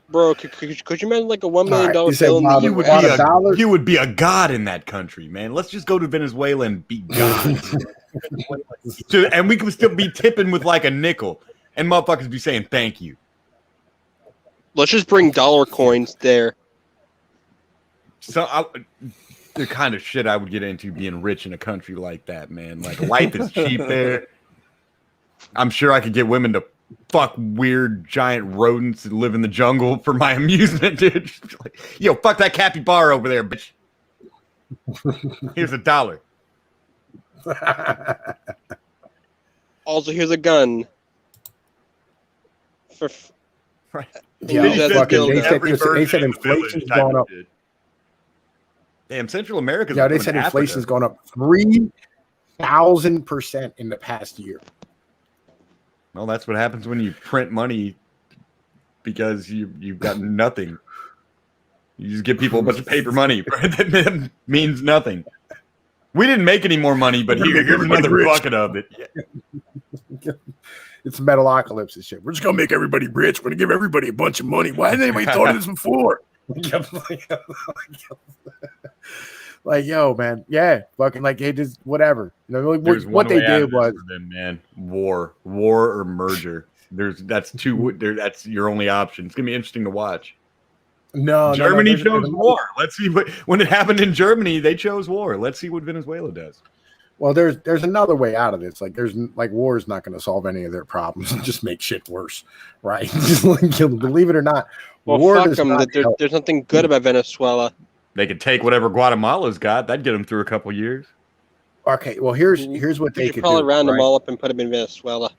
D: Bro, could you imagine like a $1 million
A: All right, you said
D: bill in
A: while
D: the
A: the-
D: US?
A: dollar-
C: You would be a god in that country, man. Let's just go to Venezuela and be gods. And we could still be tipping with like a nickel, and motherfuckers be saying thank you.
D: Let's just bring dollar coins there.
C: So the kind of shit I would get into being rich in a country like that, man. Like life is cheap there. I'm sure I could get women to fuck weird giant rodents that live in the jungle for my amusement, dude. Like, yo, fuck that capybara over there, bitch. Here's $1.
D: Also, here's a gun.
C: Right.
A: Yeah,
D: Use that
A: fucking,
D: dildo.
A: they said inflation's gone up.
C: Damn, Central America's
A: Yeah, they said inflation's gone up 3,000% in the past year.
C: Well, that's what happens when you print money because you've got nothing. You just give people a bunch of paper money. Right? That means nothing. We didn't make any more money, but here's another bucket of it. Yeah.
A: It's Metalocalypse and shit. We're just gonna make everybody rich. We're gonna give everybody a bunch of money. Why hasn't anybody thought of this before? Like, yo, man, yeah, fucking like, hey, just whatever. You know, like, what they did was,
C: them, man, war or merger. That's your only option. It's gonna be interesting to watch.
A: No,
C: Germany chose war. Let's see when it happened in Germany, they chose war. Let's see what Venezuela does.
A: Well, there's another way out of this. Like, war is not going to solve any of their problems and just make shit worse, right? Just like, believe it or not,
D: well,
A: war
D: fuck them. There's nothing good about Venezuela.
C: They could take whatever Guatemala's got. That'd get them through a couple years.
A: Okay, well, here's what they could
D: probably
A: do,
D: round
A: right?
D: them all up and put them in Venezuela.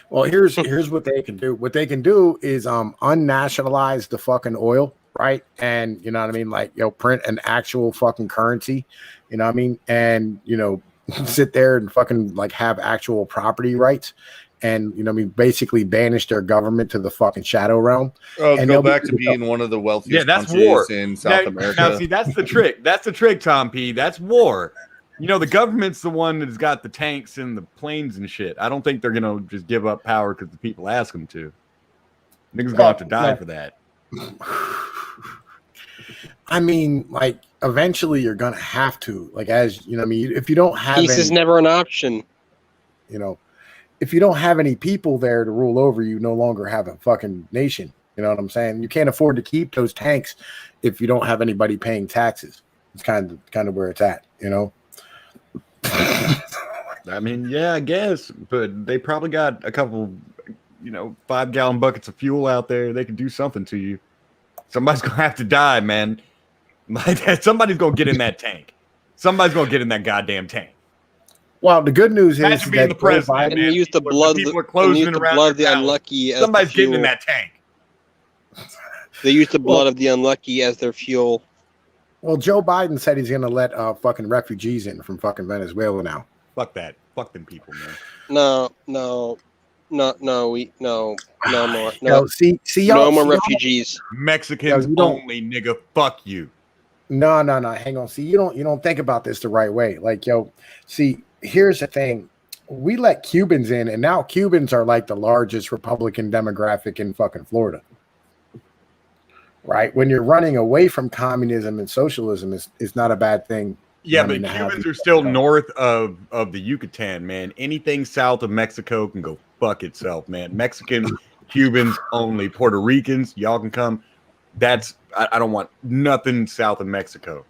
A: Well, here's what they can do. What they can do is unnationalize the fucking oil, right? And you know what I mean? Like, print an actual fucking currency, you know what I mean? And sit there and fucking like have actual property rights, and basically banish their government to the fucking shadow realm.
B: Oh,
A: and
B: go back to being one of the wealthiest countries in South America.
C: Now, see, that's the trick. That's the trick, Tom P. That's war. The government's the one that's got the tanks and the planes and shit. I don't think they're gonna just give up power because the people ask them to. Niggas gonna have to die for that.
A: I mean, like, eventually you're gonna have to, like, as you know, I mean, if you don't have
D: peace is never an option.
A: If you don't have any people there to rule over, you no longer have a fucking nation. You know what I'm saying? You can't afford to keep those tanks if you don't have anybody paying taxes. It's kind of where it's at,
C: I mean, yeah, I guess, but they probably got a couple, 5-gallon buckets of fuel out there. They can do something to you. Somebody's gonna have to die, man. Somebody's gonna get in that tank. Somebody's gonna get in that goddamn tank.
A: Well, the good news is that
C: the president,
D: and use the blood of the unlucky.
C: Somebody's getting in that tank.
D: They use the blood of the unlucky as their fuel.
A: Well, Joe Biden said he's going to let fucking refugees in from fucking Venezuela now.
C: Fuck that. Fuck them people, man.
D: No more.
A: See,
D: no more refugees.
C: Mexicans only, nigga. Fuck you.
A: No. Hang on. See, you don't think about this the right way. Like, see, here's the thing. We let Cubans in, and now Cubans are like the largest Republican demographic in fucking Florida. Right? When you're running away from communism and socialism, is not a bad thing.
C: Yeah, but Cubans are still north of the Yucatan, man. Anything south of Mexico can go fuck itself, man. Mexicans, Cubans only. Puerto Ricans, y'all can come. I don't want nothing south of Mexico.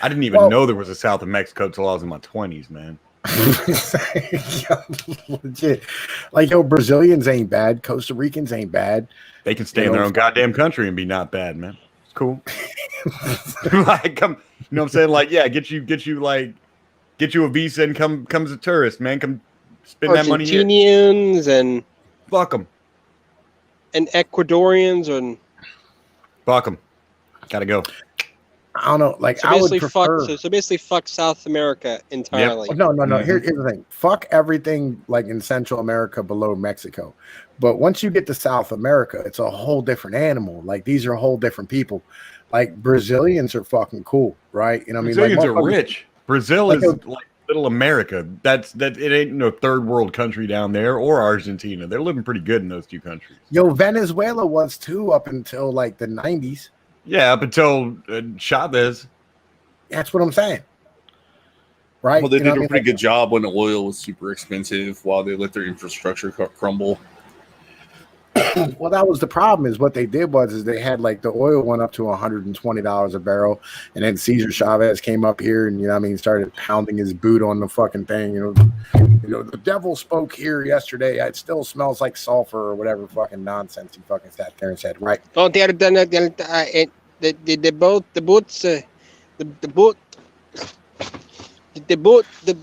C: I didn't even know there was a south of Mexico till I was in my 20s, man.
A: Legit. Like, Brazilians ain't bad. Costa Ricans ain't bad.
C: They can stay in their own goddamn country and be not bad, man. It's cool. Like, come, you know what I'm saying? Like, yeah, get you a visa and come as a tourist, man. Come spend that money here.
D: Argentinians and
C: fuck them.
D: And Ecuadorians and
C: fuck them. Gotta go.
A: I don't know. Like,
D: so
A: I would prefer.
D: So basically, fuck South America entirely.
A: Yep. No. Mm-hmm. Here's the thing. Fuck everything like in Central America below Mexico. But once you get to South America, it's a whole different animal. Like, these are whole different people. Like, Brazilians are fucking cool, right?
C: Brazilians are rich. Brazil is like little America. That it ain't no third world country down there, or Argentina. They're living pretty good in those two countries.
A: Venezuela was too up until like the 90s.
C: Yeah, up until Chavez.
A: That's what I'm saying. Right?
B: Well, they did a pretty good job when oil was super expensive while they let their infrastructure crumble.
A: Well, that was the problem. Is what they did was they had like the oil went up to $120 a barrel, and then Cesar Chavez came up here and started pounding his boot on the fucking thing. The devil spoke here yesterday. It still smells like sulfur or whatever fucking nonsense he fucking sat there and said. Right?
D: Oh, the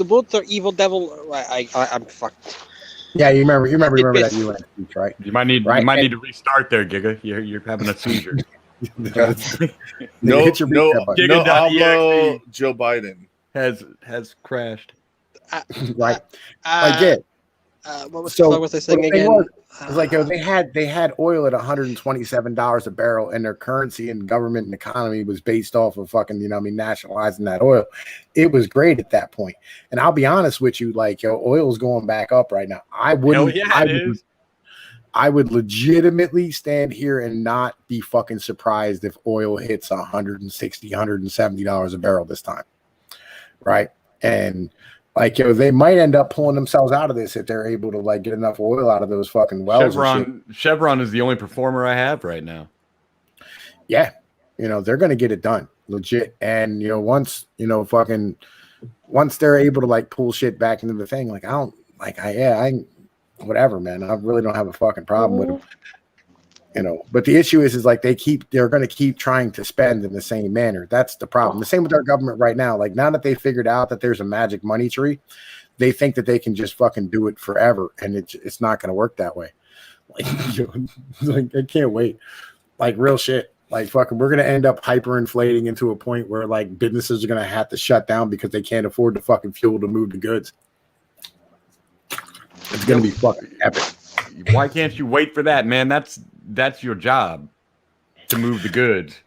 D: boots are evil devil. I'm fucked.
A: Yeah, you remember that UN speech, right?
C: You might need need to restart there, Giga. You're having a seizure.
B: No
C: Giga.exe
B: hablo Joe Biden
C: has crashed.
A: Right. I get.
D: What was I saying again?
A: It's like they had oil at $127 a barrel, and their currency and government and economy was based off of fucking nationalizing that oil. It was great at that point. And I'll be honest with you, oil's going back up right now. I would legitimately stand here and not be fucking surprised if oil hits $160, $170 a barrel this time, right? And they might end up pulling themselves out of this if they're able to get enough oil out of those fucking wells.
C: Chevron is the only performer I have right now.
A: Yeah, they're gonna get it done, legit. And once they're able to pull shit back into the thing, whatever, man. I really don't have a fucking problem with them. But the issue is they're going to keep trying to spend in the same manner. That's the problem. The same with our government right now. Now that they figured out that there's a magic money tree, they think that they can just fucking do it forever, and it's not going to work that way. I can't wait. Real shit. We're going to end up hyperinflating into a point where businesses are going to have to shut down because they can't afford the fucking fuel to move the goods. It's going to be fucking epic.
C: Why can't you wait for that, man? That's your job, to move the goods.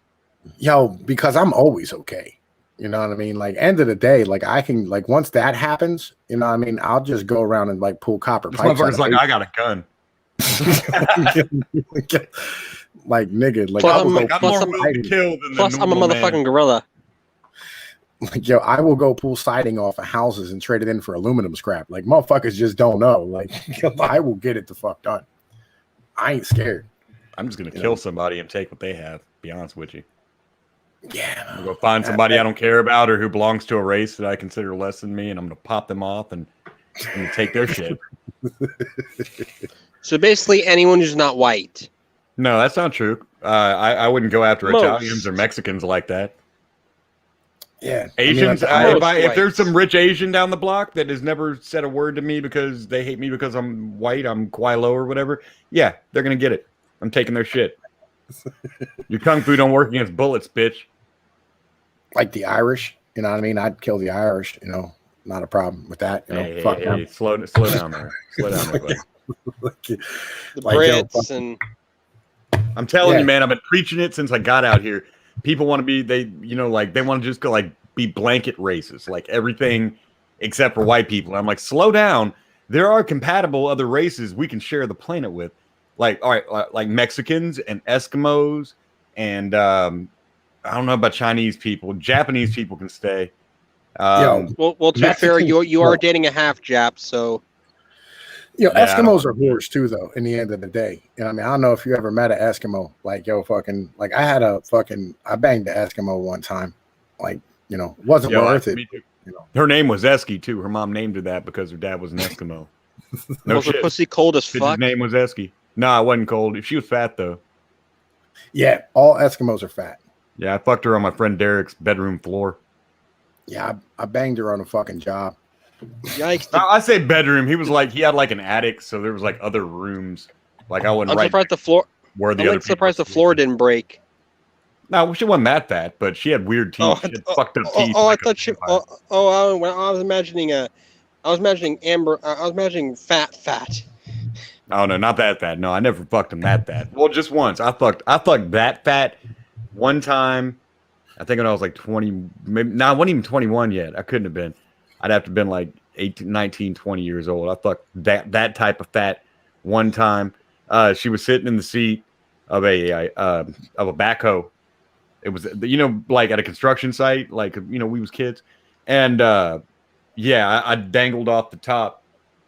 A: Because I'm always okay. You know what I mean? End of the day, I can once that happens, I'll just go around and pull copper
C: This
A: pipes.
C: motherfucker's I got a gun.
A: Nigga,
C: I'm more willing to kill than
D: plus I'm a motherfucking gorilla.
A: I will go pull siding off of houses and trade it in for aluminum scrap. Motherfuckers just don't know. I will get it the fuck done. I ain't scared.
C: I'm just gonna kill somebody and take what they have. Be honest with you.
A: Yeah.
C: I'm gonna go find somebody I don't care about or who belongs to a race that I consider less than me, and I'm gonna pop them off and I'm gonna take their shit.
D: So basically, anyone who's not white.
C: No, that's not true. I wouldn't go after Italians or Mexicans like that.
A: Yeah,
C: Asians. If there's some rich Asian down the block that has never said a word to me because they hate me because I'm white, I'm Quilo or whatever. Yeah, they're gonna get it. I'm taking their shit. Your kung fu don't work against bullets, bitch.
A: The Irish, you know what I mean? I'd kill the Irish. Not a problem with that.
C: Hey, slow down there. Slow down there, buddy.
D: The Brits and.
C: I'm telling you, man. I've been preaching it since I got out here. People want to be they want to just go be blanket races, everything except for white people. And I'm slow down. There are compatible other races we can share the planet with, all right, Mexicans and Eskimos, and I don't know about Chinese people. Japanese people can stay.
D: Well, to be fair, you are dating a half Jap, so.
A: Eskimos are whores too, though. In the end of the day, I don't know if you ever met an Eskimo. I banged the Eskimo one time. Wasn't worth it.
C: Her name was Esky too. Her mom named her that because her dad was an Eskimo. No
D: was
C: shit.
D: her pussy cold as fuck?
C: His name was Esky. No, it wasn't cold. She was fat though.
A: Yeah, all Eskimos are fat.
C: Yeah, I fucked her on my friend Derek's bedroom floor.
A: Yeah, I banged her on a fucking job.
D: Yikes!
C: I say bedroom. He was he had an attic, so there was other rooms. I wouldn't.
D: I'm surprised the floor.
C: Where the
D: I'm
C: other
D: surprised the floor didn't break.
C: No, she wasn't that fat, but she had weird teeth. She had fucked up teeth.
D: I thought she. I was imagining Amber. I was imagining fat.
C: Oh no, not that fat. No, I never fucked him that fat. Well, just once. I fucked that fat one time. I think when I was 20. Maybe, I wasn't even 21 yet. I couldn't have been. I'd have to have been 18, 19, 20 years old. I fucked that type of fat one time. She was sitting in the seat of a backhoe. It was at a construction site, we was kids, and I dangled off the top,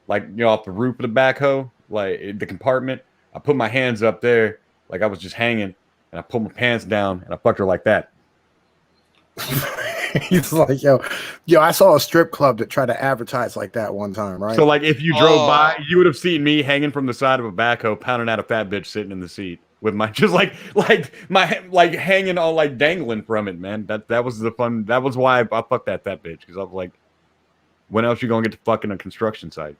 C: off the roof of the backhoe, the compartment. I put my hands up there like I was just hanging, and I pulled my pants down, and I fucked her like that.
A: He's like, yo, I saw a strip club that tried to advertise like that one time, right?
C: So, like, if you drove by, you would have seen me hanging from the side of a backhoe, pounding out a fat bitch sitting in the seat with my just like my hanging all like dangling from it, man. That was the fun. That was why I fucked that fat bitch, because I was like, when else you gonna get to fucking a construction site?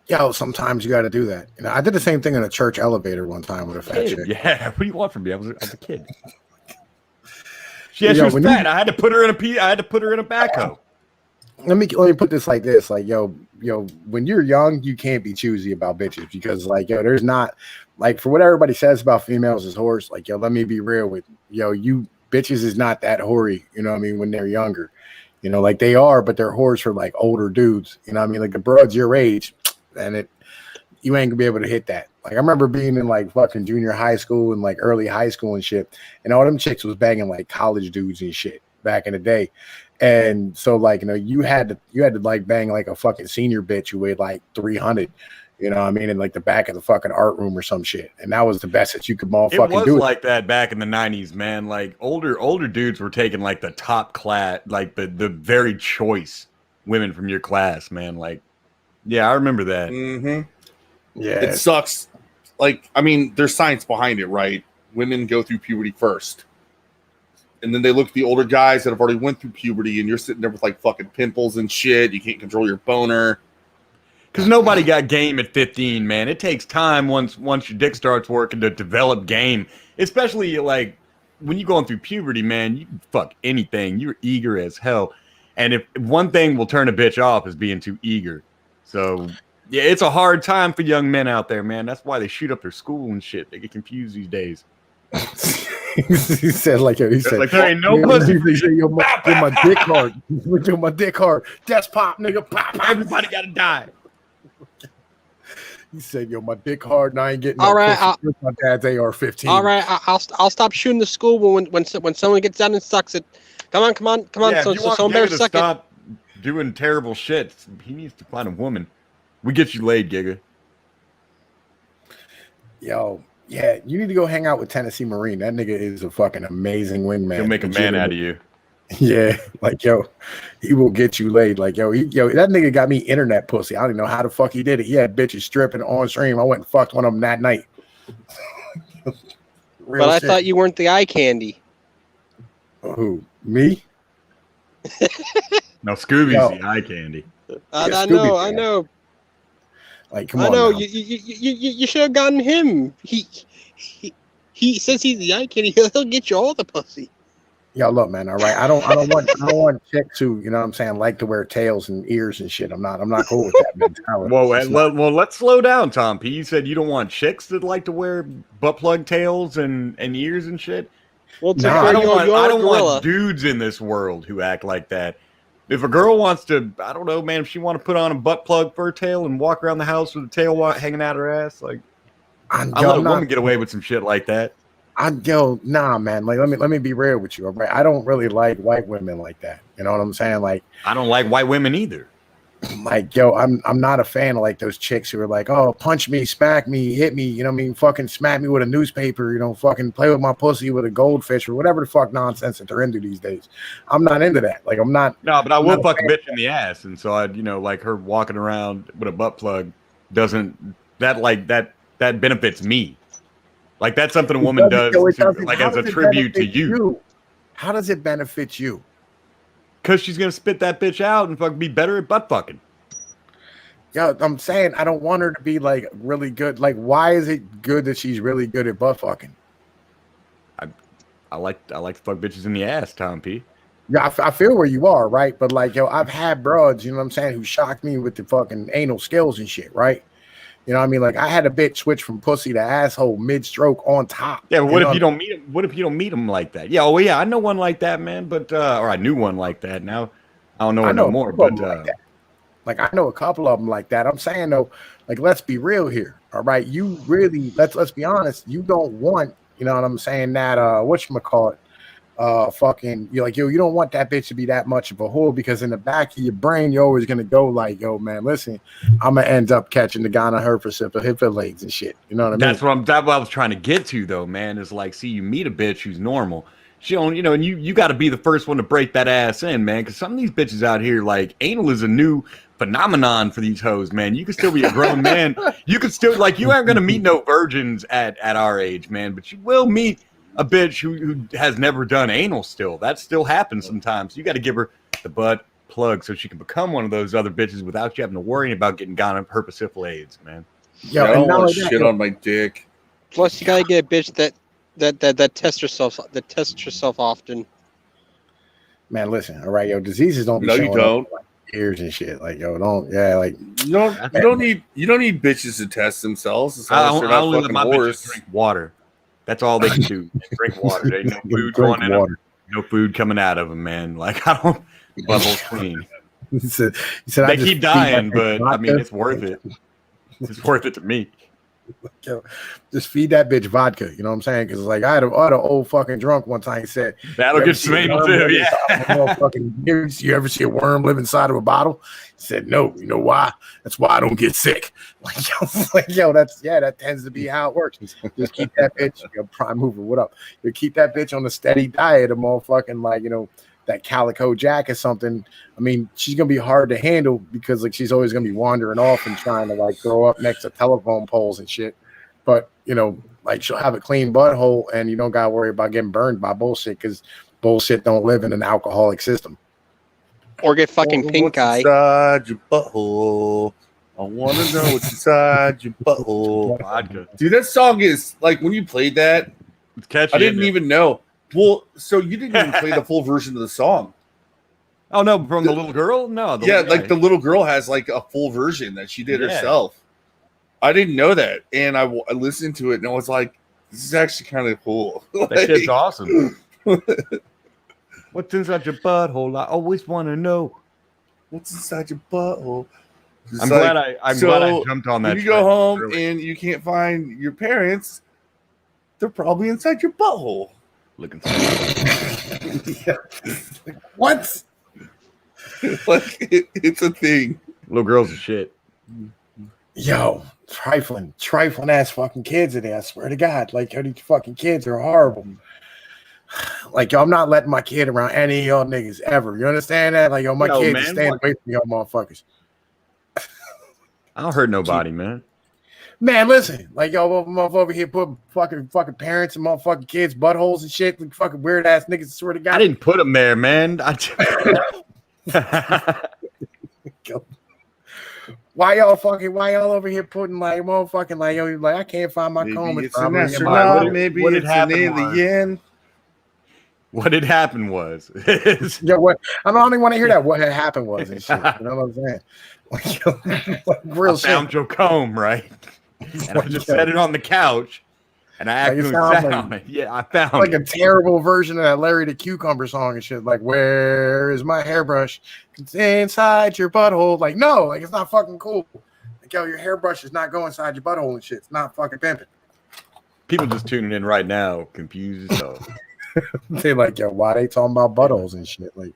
A: Yo, sometimes you got to do that. You know, I did the same thing in a church elevator one time with a fat chick.
C: Yeah, what do you want from me? I was a kid. She was fat. I had to put her in a backhoe.
A: Let me put this like this: like, yo, when you're young, you can't be choosy about bitches because, like, yo, there's not like for what everybody says about females is whores. Like, yo, let me be real with you bitches is not that hoary. You know what I mean? When they're younger, you know, like they are, but they're whores for like older dudes. You know what I mean? Like the broads your age, and you ain't gonna be able to hit that. Like I remember being in like fucking junior high school and like early high school and shit, and all them chicks was banging like college dudes and shit back in the day. And so like, you know, you had to like bang like a fucking senior bitch who weighed like 300, you know what I mean, in like the back of the fucking art room or some shit. And that was the best that you could motherfucking do.
C: It was like that back in the 90s, man. Like older dudes were taking like the top class, like the very choice women from your class, man. Like, yeah, I remember that.
B: Mm-hmm.
A: Yeah,
B: it sucks. Like, I mean, there's science behind it, right? Women go through puberty first. And then they look at the older guys that have already went through puberty, and you're sitting there with like fucking pimples and shit. You can't control your boner.
C: Because nobody got game at 15, man. It takes time once your dick starts working to develop game. Especially like when you're going through puberty, man, you can fuck anything. You're eager as hell. And if one thing will turn a bitch off is being too eager. So yeah, it's a hard time for young men out there, man. That's why they shoot up their school and shit. They get confused these days.
A: he said like there
C: ain't no pussy.
A: He said, yo, my dick hard. Yo, my dick hard. That's pop, nigga. Pop.
C: Everybody gotta die.
A: He said, yo, my dick hard and I ain't getting
D: all right.
A: my dad's AR-15.
D: All right, I'll stop shooting the school when someone gets down and sucks it. Come on.
C: Yeah,
D: so someone better suck
C: stop doing terrible shit. He needs to find a woman. We get you laid, Giga.
A: Yo, yeah, you need to go hang out with Tennessee Marine. That nigga is a fucking amazing wingman.
C: He'll make a man out of you.
A: Yeah, like, yo, he will get you laid. Like, yo, that nigga got me internet pussy. I don't even know how the fuck he did it. He had bitches stripping on stream. I went and fucked one of them that night.
D: But I thought you weren't the eye candy.
A: Who? Me?
C: No, Scooby's the eye candy.
D: I know.
A: Like, come on. I
D: know. You should have gotten him. He says he's the eye candy. He'll get you all the pussy.
A: Yo, look, man. All right, I don't want chicks who, you know what I'm saying, like to wear tails and ears and shit. I'm not cool with that mentality.
C: Well, let's slow down, Tom P. You said you don't want chicks that like to wear butt plug tails and ears and shit.
D: Well,
C: I don't want dudes in this world who act like that. If a girl wants to, I don't know, man, if she want to put on a butt plug fur tail and walk around the house with a tail hanging out her ass, like, I let a woman get away with some shit like that.
A: Nah, man. Like, let me be real with you. All right, I don't really like white women like that. You know what I'm saying? Like,
C: I don't like white women either.
A: Like, yo, I'm not a fan of like those chicks who are like, oh, punch me, smack me, hit me, you know what I mean? Fucking smack me with a newspaper, you know, fucking play with my pussy with a goldfish or whatever the fuck nonsense that they're into these days. I'm not into that. Like, I'm not.
C: No, but I will fuck a bitch in the ass. And so I'd, you know, like her walking around with a butt plug that benefits me. Like, that's something a woman does like as a tribute to you.
A: How does it benefit you?
C: Because she's going to spit that bitch out and fucking be better at butt fucking.
A: Yeah, I'm saying I don't want her to be like really good. Like, why is it good that she's really good at butt fucking?
C: I like to fuck bitches in the ass, Tom P.
A: Yeah, I feel where you are, right? But like, yo, I've had broads, you know what I'm saying, who shocked me with the fucking anal skills and shit, right? You know what I mean? Like, I had a bitch switch from pussy to asshole mid-stroke on top.
C: Yeah, but what if you don't meet him? What if you don't meet him like that? Yeah, yeah, I know one like that, man. But or I knew one like that. Now I don't know no more. But
A: like I know a couple of them like that. I'm saying though, like, let's be real here. All right, you really let's be honest. You don't want, you know what I'm saying, that whatchamacallit, fucking, you're like, yo, you don't want that bitch to be that much of a whore, because in the back of your brain, you're always gonna go like, yo, man, listen, I'm gonna end up catching the guy on her for Hyperinflation and shit. You know what I mean?
C: That's what I was trying to get to, though, man. Is like, see, you meet a bitch who's normal. She don't, you know, and you got to be the first one to break that ass in, man. Because some of these bitches out here, like, anal is a new phenomenon for these hoes, man. You can still be a grown man. You can still, like, you aren't gonna meet no virgins at our age, man. But you will meet a bitch who has never done anal still. That still happens sometimes. You got to give her the butt plug so she can become one of those other bitches without you having to worry about getting gonorrhea, herpes, AIDS, man.
A: Yo,
B: I don't want
A: like
B: shit on my dick.
D: Plus, you gotta get a bitch that tests herself often.
A: Man, listen, all right, yo, diseases don't be
B: No, you
A: showing
B: don't.
A: up like ears and shit. Like, yo, don't, yeah, like,
B: You don't need bitches to test themselves. As
C: I
B: long as they're
C: only
B: not
C: let
B: fucking
C: my bitches
B: whores.
C: drink water. That's all they can do. Drink water. There ain't no food
A: drink
C: going in
A: water.
C: them. No food coming out of them, man. Like, I don't bubble clean.
A: He said,
C: They
A: I just
C: keep
A: feed
C: dying,
A: that bitch
C: but I mean,
A: vodka.
C: it's worth it. It's worth it to me.
A: Yo, just feed that bitch vodka. You know what I'm saying? Because like I had an old fucking drunk one time. He said,
C: That'll
A: "You ever
C: get
A: see a
C: Smeagol
A: worm
C: too,
A: live
C: yeah.
A: inside of a motherfucking- You ever see a worm live inside of a bottle?" He said, "No. You know why? That's why I don't get sick." Yo, that tends to be how it works. Just keep that bitch, prime mover. What up? You keep that bitch on a steady diet of motherfucking like that Calico Jack or something. I mean, she's gonna be hard to handle because like she's always gonna be wandering off and trying to like throw up next to telephone poles and shit. But like she'll have a clean butthole, and you don't gotta worry about getting burned by bullshit because bullshit don't live in an alcoholic system.
D: Or get fucking pink
B: What's
D: eye.
B: inside your butthole? I want to know what's inside your butthole.
C: Vodka.
B: Dude, that song is like when you played that,
C: It's catchy.
B: I didn't
C: isn't it?
B: even know. Well, so you didn't even play the full version of the song.
C: Oh no, from the little girl? No.
B: Yeah, like the little girl has like a full version that she did
C: Yeah.
B: herself. I didn't know that, and I listened to it, and I was like, "This is actually kind of cool."
C: That shit's awesome. What's inside your butthole? I always want to know.
B: What's inside your butthole? It's
C: I'm
B: like,
C: glad I jumped on that.
B: When you go home and you can't find your parents, they're probably inside your butthole.
C: Looking
A: What?
B: Like it's a thing.
C: little girls are shit.
A: Yo, trifling ass fucking kids in there. I swear to God, like these fucking kids are horrible. Like, yo, I'm not letting my kid around any of y'all niggas ever. You understand that? Like, yo, my kids are staying away from y'all motherfuckers.
C: I don't hurt nobody, man.
A: Man, listen, like, yo, I'm over here putting fucking parents and motherfucking kids' buttholes and shit. Like, fucking weird ass niggas. I swear to God.
C: I didn't put them there, man.
A: Why y'all over here putting like motherfucking like yo like I can't find my comb.
B: Maybe it's an astronaut, maybe it's an alien.
C: What had happened was
A: yo, what I don't even want to hear that. What had happened was and shit. You know what I'm saying? Like, real
C: I found
A: shit.
C: your comb, right? And I just set it on the couch and I actually sat on it. Yeah, I found
A: like a terrible version of that Larry the Cucumber song and shit. Like, where is my hairbrush? It's inside your butthole. Like, no, like it's not fucking cool. Like, yo, your hairbrush is not going inside your butthole and shit. It's not fucking pimping.
C: People just tuning in right now, confused as hell.
A: They're like, yo, why they talking about buttholes and shit? Like,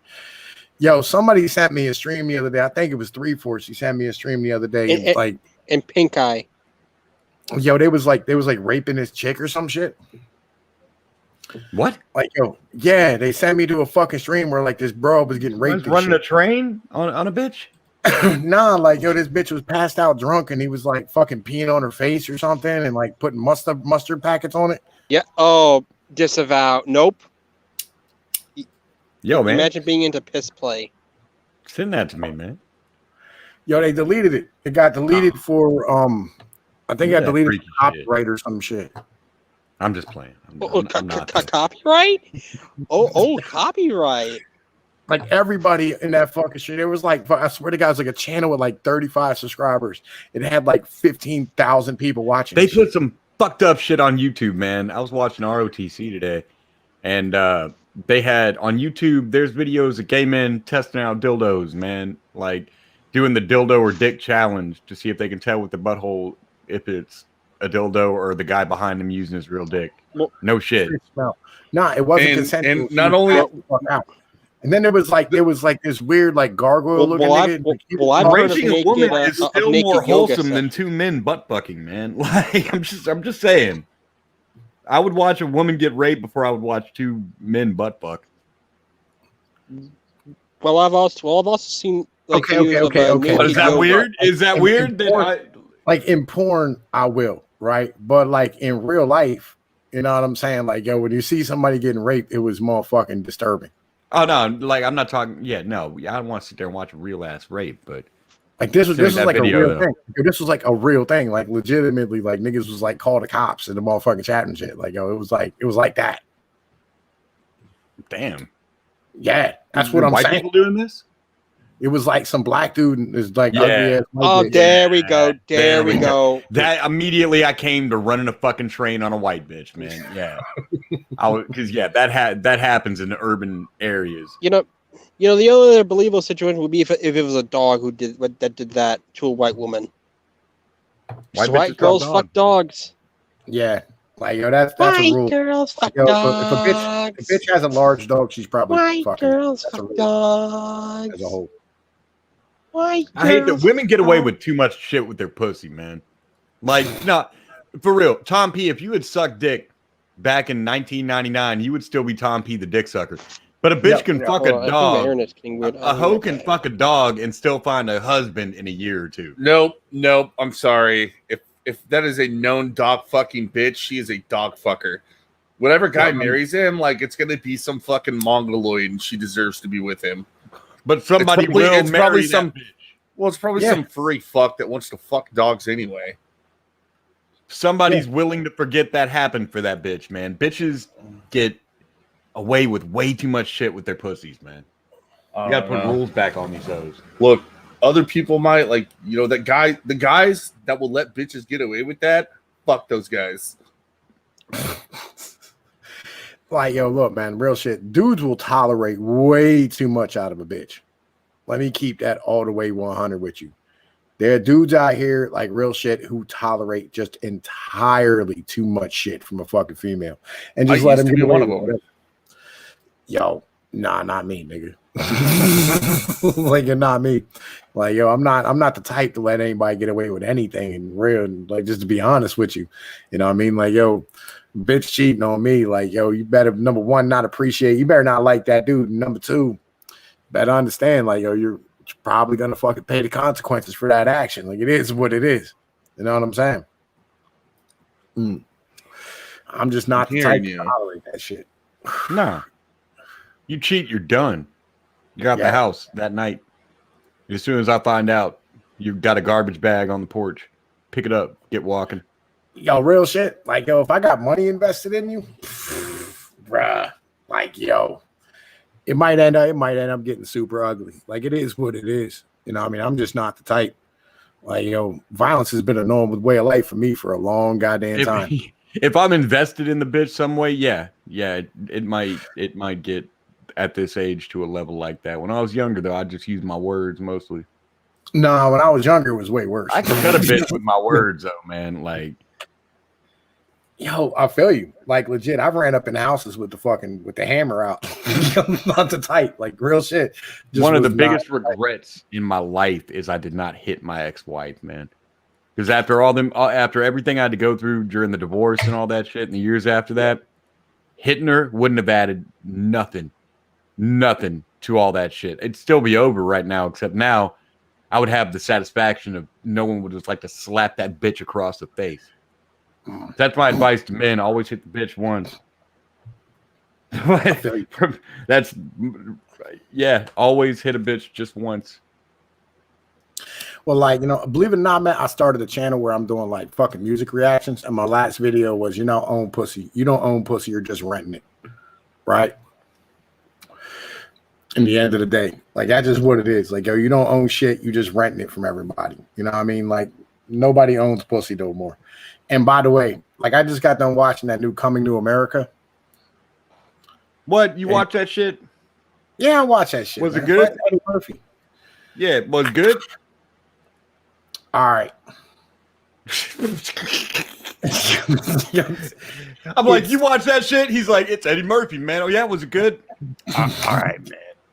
A: yo, somebody sent me a stream the other day. I think it was 3-4. He sent me a stream the other day.
D: And pink eye.
A: Yo, they was like raping this chick or some shit.
C: What?
A: Like, yo, yeah, they sent me to a fucking stream where like this bro was getting raped.
C: Running a train on a bitch?
A: Nah, like, yo, this bitch was passed out drunk and he was like fucking peeing on her face or something and like putting mustard packets on it.
D: Yeah. Oh, disavow. Nope.
C: Yo, man.
D: Imagine being into piss play.
C: Send that to me, man.
A: Yo, they deleted it. It got deleted for I think I deleted for copyright or some shit.
C: I'm just playing. I'm not
D: Copyright? Oh, copyright.
A: Like everybody in that fucking shit. It was like, I swear to God, it was like a channel with like 35 subscribers. It had like 15,000 people watching.
C: They put some fucked up shit on YouTube, man. I was watching ROTC today, and they had on YouTube, there's videos of gay men testing out dildos, man. Like doing the dildo or dick challenge to see if they can tell with the butthole if it's a dildo or the guy behind him using his real dick.
D: Well,
C: No shit.
A: Nah, it wasn't
B: And-
A: consensual.
B: and not only-
A: And then there was like this weird like gargoyle looking nigga.
D: I've heard of
C: Raping a
D: naked,
C: woman
D: of
C: is still
D: naked
C: more
D: yoga
C: wholesome than
D: sessions.
C: two men butt fucking, man. Like I'm just saying. I would watch a woman get raped before I would watch two men butt fuck.
D: Well, I've also seen like
A: Okay,
D: videos
A: okay.
D: of naked
C: What, is that
D: yoga.
C: weird? Is that weird?
A: Like in porn, I will, right? But like in real life, you know what I'm saying? Like, yo, when you see somebody getting raped, it was motherfucking disturbing.
C: Oh no, like I'm not talking. Yeah, no, I don't want to sit there and watch a real ass rape, but
A: Like this was
C: that
A: like
C: video,
A: a real
C: though.
A: thing. This was like a real thing. Like legitimately, like niggas was like call the cops and the motherfucking chat and shit. Like, yo, it was like that.
C: damn,
A: Yeah, that's what I'm
C: white
A: saying.
C: people doing this.
A: It was like some black dude is like
C: Yeah.
A: ugly ass.
D: Oh,
A: white bitch.
D: there we go. There we go.
C: That immediately I came to running a fucking train on a white bitch, man. Yeah, because that happens in urban areas.
D: You know, the only other believable situation would be if it was a dog who did that to a white woman.
C: White
D: White
C: bitches
D: girls
C: love
D: fuck dogs.
A: Yeah, like yo, that's a
D: White
A: rule.
D: girls fuck
A: Yo,
D: dogs.
A: if a bitch has a large dog, she's probably
D: White
A: fucking.
D: girls
A: That's a
D: fuck
A: rule
D: dogs.
A: as a whole.
D: White
C: I hate that
D: girls
C: women get away
D: fuck-
C: with too much shit with their pussy, man. Like, no, for real, Tom P. If you had sucked dick back in 1999, you would still be Tom P. the dick sucker. But a bitch
A: Yep.
C: can
D: Yeah,
C: fuck
D: hold
C: a
D: on, I think my
C: dog.
D: internet's getting weird.
C: A hoe can fuck a dog and still find a husband in a year or two.
B: Nope. I'm sorry. If that is a known dog fucking bitch, she is a dog fucker. Whatever guy marries him, like it's gonna be some fucking mongoloid, and she deserves to be with him.
C: But somebody
B: It's probably-
C: will
B: it's
C: marry
B: probably
C: that
B: some-
C: bitch.
B: Well, it's probably
A: Yeah.
B: some furry fuck that wants to fuck dogs anyway.
C: Somebody's willing to forget that happened for that bitch, man. Bitches get away with way too much shit with their pussies, man. You gotta put rules back on these hoes.
B: Look, other people might like, the guys that will let bitches get away with that. Fuck those guys.
A: Like, yo, look, man, real shit. Dudes will tolerate way too much out of a bitch. Let me keep that all the way 100 with you. There are dudes out here, like real shit, who tolerate just entirely too much shit from a fucking female, and just
B: I
A: let
B: used
A: them
B: to
A: get
B: be one
A: away
B: of
A: with
B: them.
A: it. Yo, nah, not me, nigga. Like, you're not me. Like, yo, I'm not the type to let anybody get away with anything. And real, like, just to be honest with you, you know what I mean? Like, yo, bitch cheating on me, like, yo, you better, number one, not appreciate. You better not like that dude. And number two, better understand, like, yo, you're probably gonna fucking pay the consequences for that action. Like, it is what it is. You know what I'm saying? I'm just not the type to tolerate that shit.
C: No. You cheat, you're done. You're out the house that night. As soon as I find out, you've got a garbage bag on the porch. Pick it up, get walking.
A: Yo, real shit. Like, yo, if I got money invested in you, bruh, like, yo, it might end up getting super ugly. Like, it is what it is. You know what I mean? I'm just not the type. Like, yo, violence has been a normal way of life for me for a long goddamn time.
C: If I'm invested in the bitch some way, yeah, it might get at this age to a level like that. When I was younger, though, I just used my words mostly.
A: No, when I was younger, it was way worse.
C: I could cut a bitch with my words, though, man. Like,
A: yo, I feel you. Like, legit, I've ran up in houses with the hammer out. Not the type, like, real shit. Just
C: one of the
A: was
C: biggest
A: not the type.
C: regrets in my life is I did not hit my ex-wife, man. Because after everything I had to go through during the divorce and all that shit, and the years after that, hitting her wouldn't have added nothing to all that shit. It'd still be over right now, except now I would have the satisfaction of no one would just like to slap that bitch across the face. That's my advice to men. Always hit the bitch once. That's, yeah, always hit a bitch just once.
A: Well, like, you know, believe it or not, man, I started a channel where I'm doing like fucking music reactions. And my last video was, own pussy. You don't own pussy, you're just renting it. Right? In the end of the day. Like, that's just what it is. Like, yo, you don't own shit, you just renting it from everybody. You know what I mean? Like, nobody owns pussy no more. And by the way, like, I just got done watching that new Coming to America.
C: What? You watch that shit?
A: Yeah, I watched that shit.
C: Was it
A: man.
C: good?
A: Eddie Murphy.
C: Yeah, it was good.
A: All right.
C: I'm like, you watch that shit? He's like, it's Eddie Murphy, man. Oh yeah, was it good? All right,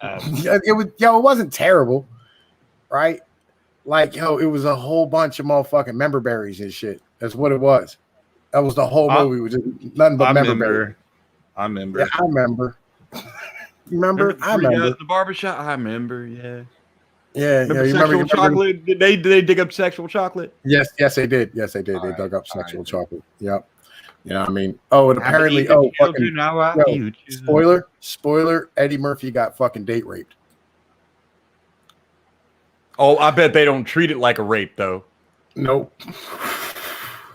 C: man.
A: It wasn't terrible, right? Like, it was a whole bunch of motherfucking member berries and shit. That's what it was. That was the whole movie. It was just nothing but member berries.
B: I remember.
A: Yeah, I remember. Remember? I remember.
C: The barbershop. I remember. Yeah.
A: Yeah.
C: Remember
A: You
C: sexual chocolate? Did they dig up sexual chocolate?
A: Yes, they did. Yes, they did. They dug up sexual chocolate. Yep. You know what I mean? Oh, and apparently, spoiler, Eddie Murphy got fucking date raped.
C: Oh, I bet they don't treat it like a rape, though.
A: Nope.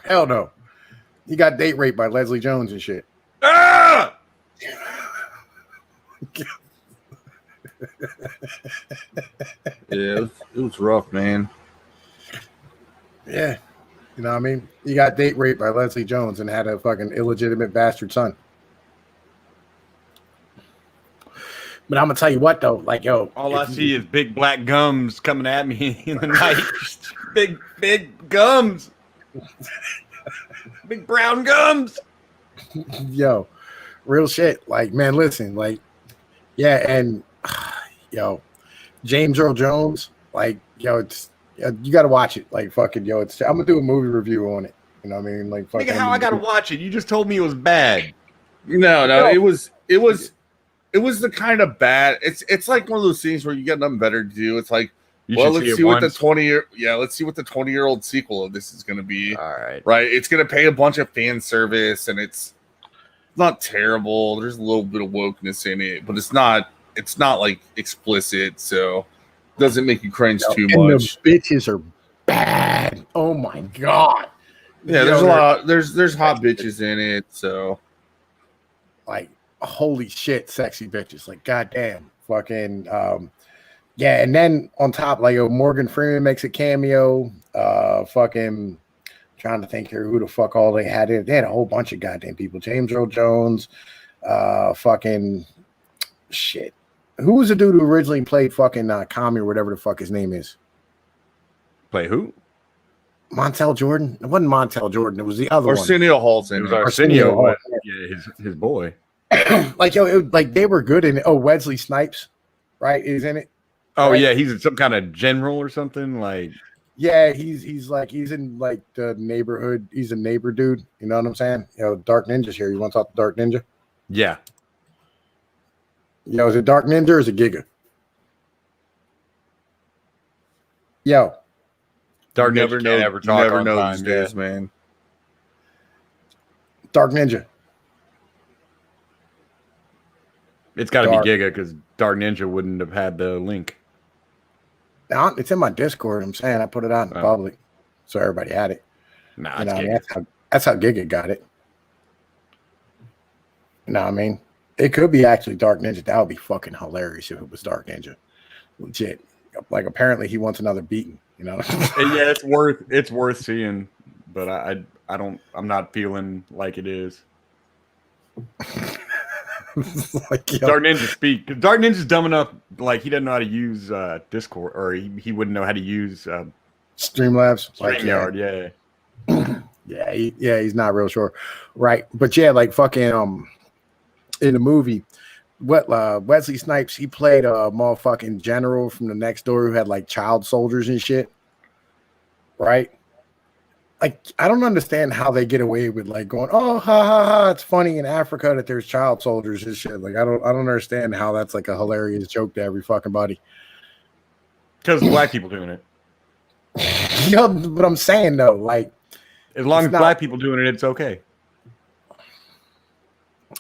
A: Hell no. He got date raped by Leslie Jones and shit.
C: Ah!
B: Yeah, it was rough, man.
A: Yeah. You know what I mean? He got date raped by Leslie Jones and had a fucking illegitimate bastard son. But I'm gonna tell you what though, like
C: all I see is big black gums coming at me in the night. big gums, big brown gums.
A: Yo, real shit. Like, man, listen, like, yeah, and James Earl Jones, like, it's you got to watch it. Like, fucking, I'm gonna do a movie review on it. You know what I mean? Like, fucking,
C: how I gotta watch it? You just told me it was bad.
B: No, it was the kind of bad. It's like one of those things where you got nothing better to do. It's like, let's see what the 20-year-old sequel of this is going to be.
C: All right.
B: Right. It's going to pay a bunch of fan service, and it's not terrible. There's a little bit of wokeness in it, but it's not like explicit, so it doesn't make you cringe too much.
A: The bitches are bad. Oh my god.
B: Yeah, there's a lot. There's hot bitches in it, so
A: like, holy shit, sexy bitches. Like, goddamn, fucking, yeah. And then on top, like, Morgan Freeman makes a cameo. Fucking trying to think here who the fuck all they had. They had a whole bunch of goddamn people. James Earl Jones, fucking shit. Who was the dude who originally played fucking Kami or whatever the fuck his name is?
C: Play who?
A: Montel Jordan. It wasn't Montel Jordan. It was the other one.
B: Arsenio Hall's in
C: it. Arsenio Hall. Yeah, his boy.
A: Like, like they were good in it. Oh, Wesley Snipes, right, is in it.
C: Oh,
A: right?
C: yeah, he's some kind of general or something. Like,
A: yeah, he's in like the neighborhood. He's a neighbor dude. You know what I'm saying? Dark Ninja's here. You want to talk to Dark Ninja?
C: Yeah.
A: Is it Dark Ninja or is it Giga?
C: Dark Ninja can't ever talk.
B: Never know these days, man.
A: Dark Ninja.
C: It's got to be Giga because Dark Ninja wouldn't have had the link.
A: It's in my Discord. I'm saying I put it out in public, so everybody had it.
C: Nah,
A: that's how Giga got it. You know what I mean? It could be actually Dark Ninja. That would be fucking hilarious if it was Dark Ninja. Legit. Like, apparently he wants another beating. You know?
C: Yeah, it's worth seeing, but I'm not feeling like it is.
A: Like,
C: Dark Ninja speak. Dark Ninja's dumb enough, like, he doesn't know how to use Discord, or he wouldn't know how to use
A: Streamlabs.
C: StreamYard,
A: yeah. He's not real sure. Right. But yeah, like, fucking in the movie, Wesley Snipes, he played a motherfucking general from the next door who had like child soldiers and shit. Right? Like, I don't understand how they get away with like going, oh, ha ha ha, it's funny in Africa that there's child soldiers and shit. Like, I don't understand how that's like a hilarious joke to every fucking body.
C: Because black people doing it.
A: But I'm saying though, like,
C: as long as black people doing it, it's okay.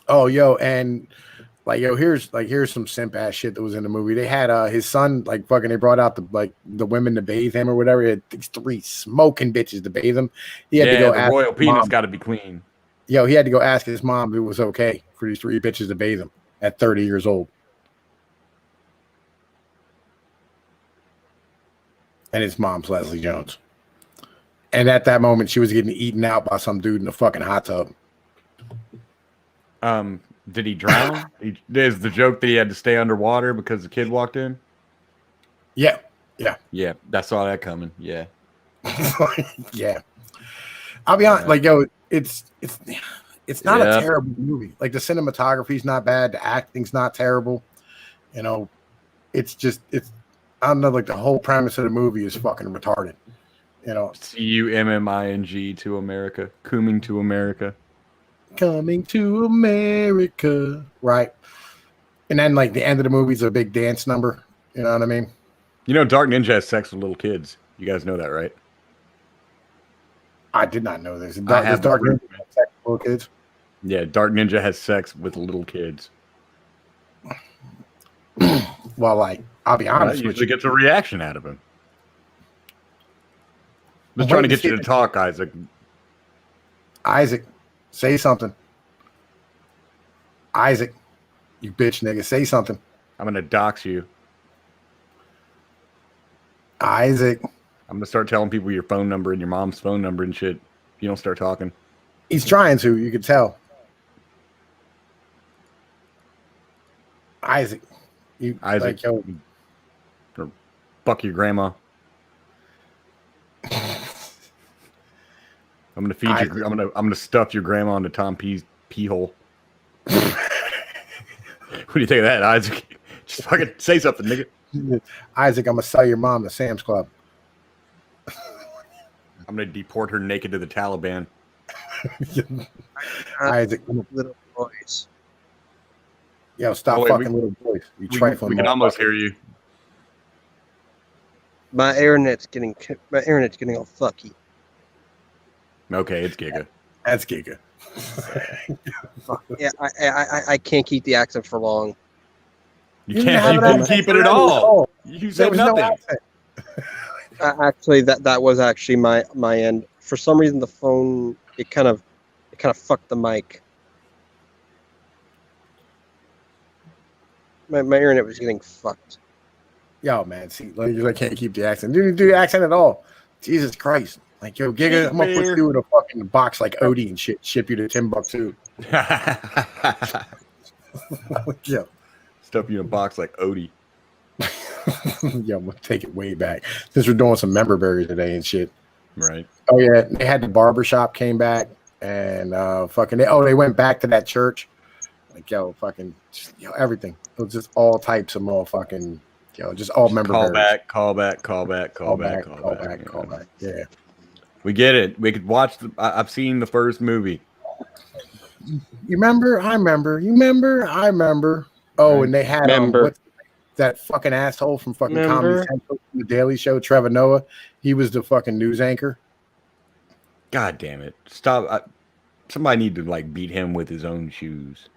A: Oh, and like, here's some simp ass shit that was in the movie. They had his son, like, fucking, they brought out the women to bathe him or whatever. He had these 3 smoking bitches to bathe him. He had to go ask
C: royal penis got to be clean.
A: He had to go ask his mom if it was okay for these 3 bitches to bathe him at 30 years old. And his mom's Leslie Jones. And at that moment, she was getting eaten out by some dude in a fucking hot tub.
C: Did he drown? There's the joke that he had to stay underwater because the kid walked in.
A: Yeah.
C: I saw that coming. Yeah.
A: Yeah. I'll be honest, like, it's not a terrible movie. Like the cinematography's not bad, the acting's not terrible. You know, it's I don't know, like the whole premise of the movie is fucking retarded. You know,
C: CUMMING to America, Coming to America,
A: coming to America, right? And then like the end of the movie is a big dance number. You know what I mean?
C: You know, Dark Ninja has sex with little kids. You guys know that, right?
A: I did not know this.
C: have
A: Dark
C: the
A: Ninja have sex with little kids.
C: Yeah, Dark Ninja has sex with little kids.
A: Well, like I'll be honest with
C: usually
A: you.
C: gets a reaction out of him. Just trying to get you to talk, Isaac.
A: Isaac, say something. Isaac, you bitch nigga, say something.
C: I'm gonna dox you.
A: Isaac.
C: I'm gonna start telling people your phone number and your mom's phone number and shit. If you don't start talking.
A: He's trying to, you can tell. Isaac.
C: Isaac,
A: like, yo.
C: Or fuck your grandma. I'm gonna feed you. I'm gonna stuff your grandma into Tom P's pee hole. What do you think of that, Isaac? Just fucking say something, nigga.
A: Isaac, I'm gonna sell your mom to Sam's Club.
C: I'm gonna deport her naked to the Taliban.
A: Isaac,
D: little boys.
A: Yo, stop fucking little boys. You trifling.
C: We can almost hear you.
D: My internet's getting all fucky.
C: Okay, it's Giga.
A: That's Giga.
D: Yeah, I can't keep the accent for long.
C: You can't keep it at all. You said nothing.
D: Actually, that was actually my end. For some reason, the phone it kind of fucked the mic. My internet was getting fucked.
A: Yo, man, see, I can't keep the accent. Didn't do the accent at all. Jesus Christ. Like, yo, Giga, I'm gonna put you in a fucking box like Odie and shit, ship you to Timbuktu. Yo.
C: Stuff you in a box like Odie.
A: Yeah, I'm gonna take it way back. Since we're doing some member berries today and shit.
C: Right.
A: Oh yeah, they had the barbershop came back and they went back to that church. Like, yo, fucking everything. It was just all types of motherfucking, just all member berries.
C: Call back.
A: Yeah.
C: We get it. We could watch I've seen the first movie.
A: You remember? I remember. You remember? I remember. Oh, right. And they had that fucking asshole from fucking Comedy Central from the Daily Show, Trevor Noah. He was the fucking news anchor.
C: God damn it! Stop! Somebody need to like beat him with his own shoes.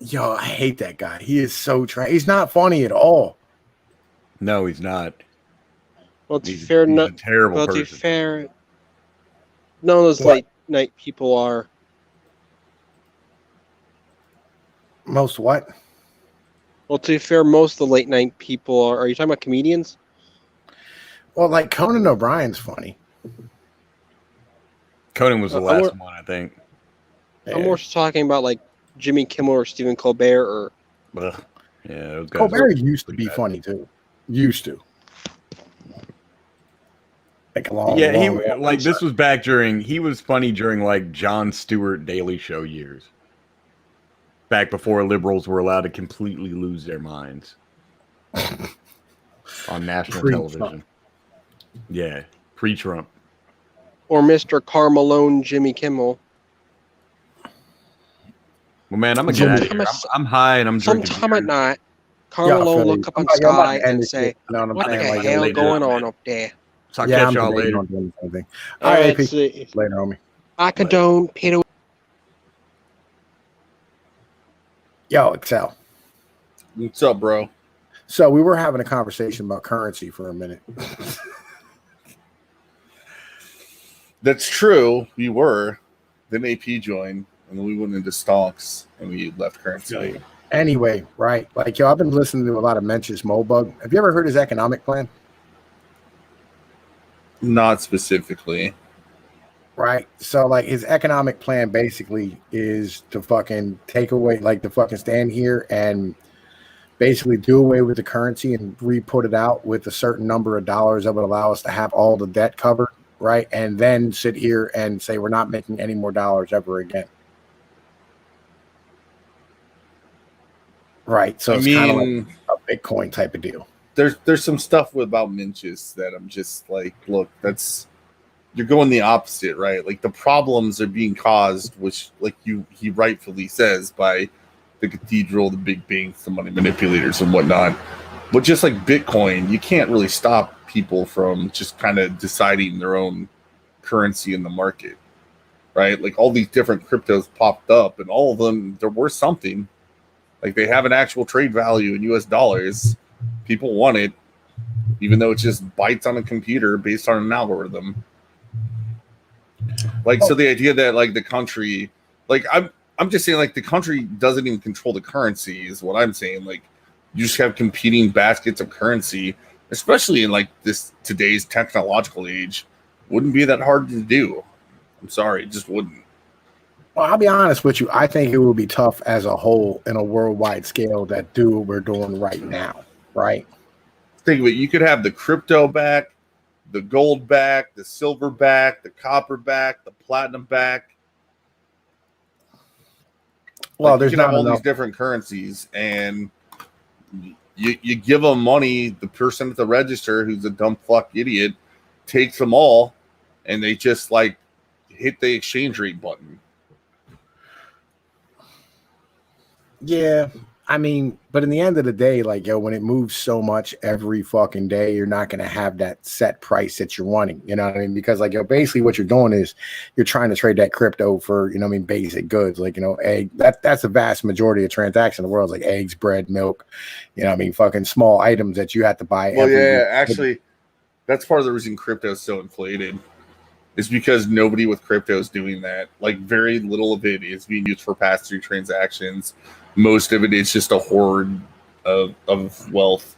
A: Yo, I hate that guy. He is so he's not funny at all.
C: No, he's not.
D: Well, to be fair,
C: he's a terrible person.
D: To be fair, none of those late night people are.
A: Most what?
D: Well, to be fair, most of the late night people are. Are you talking about comedians?
A: Well, like Conan O'Brien's funny.
C: Conan was the last one, I think.
D: I'm more talking about like Jimmy Kimmel or Stephen Colbert or.
C: Ugh. Yeah, those guys
A: Colbert used to be funny too. Used to. Like
C: this was back during. He was funny during like Jon Stewart Daily Show years. Back before liberals were allowed to completely lose their minds on national television. Yeah, pre-Trump.
D: Or Mr. Carmelone Jimmy Kimmel.
C: Well, man, I'm gonna get out of here. I'm high and I'm drinking.
D: Sometime at night, Carmelone look up in the sky and say, "What the hell going on up there?"
C: So I'll catch y'all later.
A: All right, later, homie.
D: I condone pedo.
A: Yo, Excel.
B: What's up, bro?
A: So we were having a conversation about currency for a minute.
B: That's true. We were. Then AP joined, and then we went into stocks, and we left currency.
A: Anyway, right? Like, yo, I've been listening to a lot of Mencius Moldbug. Have you ever heard his economic plan?
B: Not specifically.
A: Right. So, like, his economic plan basically is to fucking take away, like, to fucking stand here and basically do away with the currency and re-put it out with a certain number of dollars that would allow us to have all the debt covered, right? And then sit here and say we're not making any more dollars ever again. Right. So it's kind of like a Bitcoin type of deal.
B: There's some stuff about Minches that I'm just like, look, you're going the opposite, right? Like the problems are being caused, which like he rightfully says, by the cathedral, the big banks, the money manipulators and whatnot. But just like Bitcoin, you can't really stop people from just kind of deciding their own currency in the market, right? Like all these different cryptos popped up and all of them, they're worth something. Like they have an actual trade value in US dollars. People want it, even though it's just bytes on a computer based on an algorithm. Like, so the idea that like the country, like I'm just saying like the country doesn't even control the currency is what I'm saying. Like you just have competing baskets of currency, especially in like this today's technological age, wouldn't be that hard to do. I'm sorry, it just wouldn't.
A: Well, I'll be honest with you. I think it will be tough as a whole in a worldwide scale that do what we're doing right now, right?
B: Think of it. You could have the crypto back, the gold back, the silver back, the copper back, the platinum back.
A: Well,
B: like
A: there's
B: you can
A: not
B: have all
A: enough.
B: these different currencies, and you give them money. The person at the register, who's a dumb fuck idiot, takes them all, and they just like hit the exchange rate button.
A: Yeah, I mean, but in the end of the day, like, yo, when it moves so much every fucking day, you're not going to have that set price that you're wanting. You know what I mean? Because, like, yo, basically what you're doing is you're trying to trade that crypto for, you know what I mean, basic goods. Like, you know, egg. That's the vast majority of transactions in the world, like eggs, bread, milk, you know what I mean, fucking small items that you have to buy
B: Well,
A: every
B: yeah,
A: week.
B: actually, that's part of the reason crypto is so inflated. Is because nobody with crypto is doing that. Like, very little of it is being used for pass-through transactions. Most of it is just a hoard of wealth,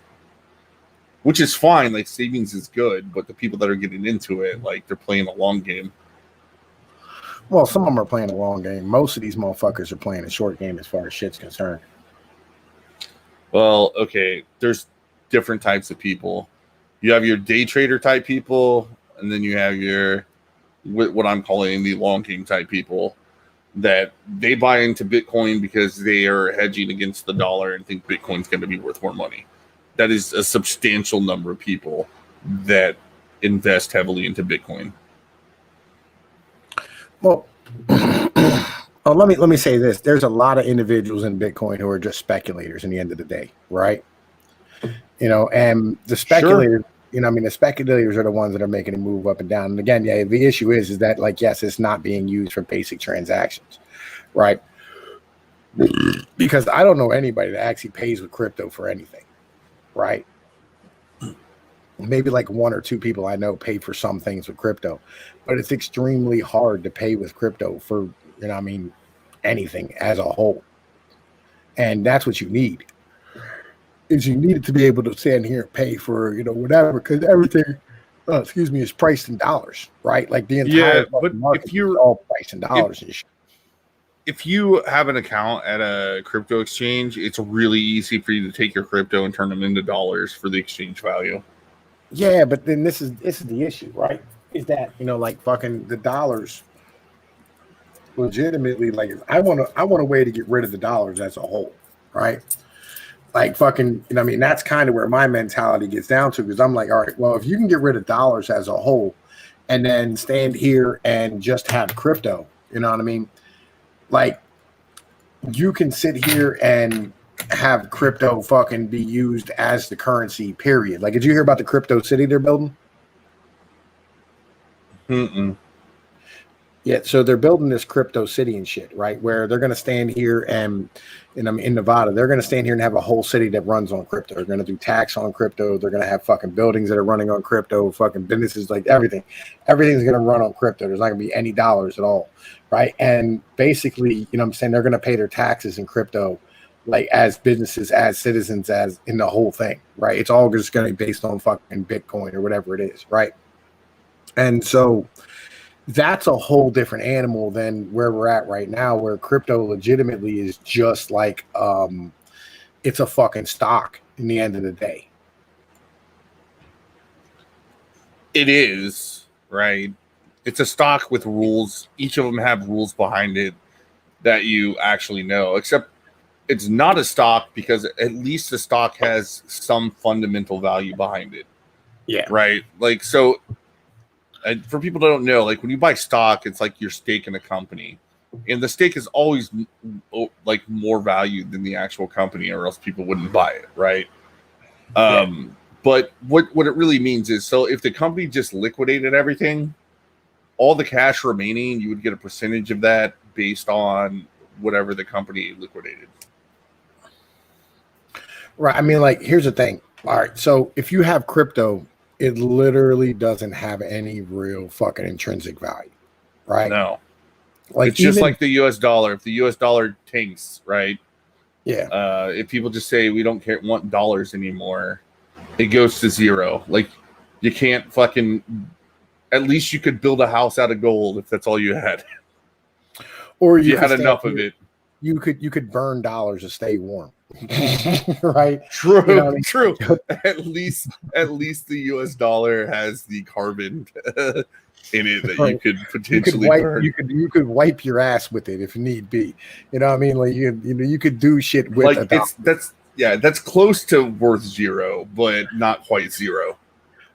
B: which is fine. Like, savings is good, but the people that are getting into it, like, they're playing a long game.
A: Well, some of them are playing a long game. Most of these motherfuckers are playing a short game as far as shit's concerned.
B: Well, okay, there's different types of people. You have your day trader type people, and then you have your what I'm calling the long game type people, that they buy into Bitcoin because they are hedging against the dollar and think Bitcoin's going to be worth more money. That is a substantial number of people that invest heavily into Bitcoin.
A: Well, let me say this. There's a lot of individuals in Bitcoin who are just speculators in the end of the day, right? You know, and the speculators, sure. You know, I mean, the speculators are the ones that are making it move up and down. And again, yeah, the issue is that, like, yes, it's not being used for basic transactions, right? Because I don't know anybody that actually pays with crypto for anything, right? Maybe like one or two people I know pay for some things with crypto, but it's extremely hard to pay with crypto for, you know, I mean, anything as a whole. And that's what you need. Is you need to be able to stand here and pay for, you know, whatever, because everything, is priced in dollars, right? Like the entire market is all priced in dollars and shit.
B: If you have an account at a crypto exchange, it's really easy for you to take your crypto and turn them into dollars for the exchange value.
A: Yeah, but then this is the issue, right? Is that, you know, like fucking the dollars legitimately, like, I want a way to get rid of the dollars as a whole, right? Like fucking, you know, I mean, that's kind of where my mentality gets down to, because I'm like, all right, well, if you can get rid of dollars as a whole and then stand here and just have crypto, you know what I mean? Like, you can sit here and have crypto fucking be used as the currency, period. Like, did you hear about the crypto city they're building? Yeah, so they're building this crypto city and shit, right? Where they're going to stand here and in Nevada, they're going to stand here and have a whole city that runs on crypto. They're going to do tax on crypto. They're going to have fucking buildings that are running on crypto, fucking businesses, like everything. Everything's going to run on crypto. There's not going to be any dollars at all, right? And basically, you know what I'm saying, they're going to pay their taxes in crypto, like as businesses, as citizens, as in the whole thing, right? It's all just going to be based on fucking Bitcoin or whatever it is, right? And so that's a whole different animal than where we're at right now, where crypto legitimately is just like it's a fucking stock in the end of the day.
B: It is, right? It's a stock with rules. Each of them have rules behind it that you actually know, except it's not a stock because at least the stock has some fundamental value behind it.
A: Yeah.
B: Right. Like, so for people that don't know, like when you buy stock, it's like your stake in a company, and the stake is always like more valued than the actual company, or else people wouldn't buy it. Right. But what it really means is, so if the company just liquidated everything, all the cash remaining, you would get a percentage of that based on whatever the company liquidated.
A: Right. I mean, like, here's the thing. All right. So if you have crypto, it literally doesn't have any real fucking intrinsic value. Right.
B: No.
A: Like,
B: it's just like the US dollar. If the US dollar tanks, right?
A: Yeah.
B: If people just say we don't want dollars anymore, it goes to zero. Like, you can't fucking, at least you could build a house out of gold if that's all you had.
A: Or
B: you had enough of it.
A: You could burn dollars to stay warm. Right?
B: True.
A: You know what I mean?
B: True. At least the US dollar has the carbon in it that you could potentially burn.
A: You could wipe your ass with it if need be. You know what I mean? Like, you could do shit with
B: like
A: a dollar.
B: that's close to worth zero, but not quite zero.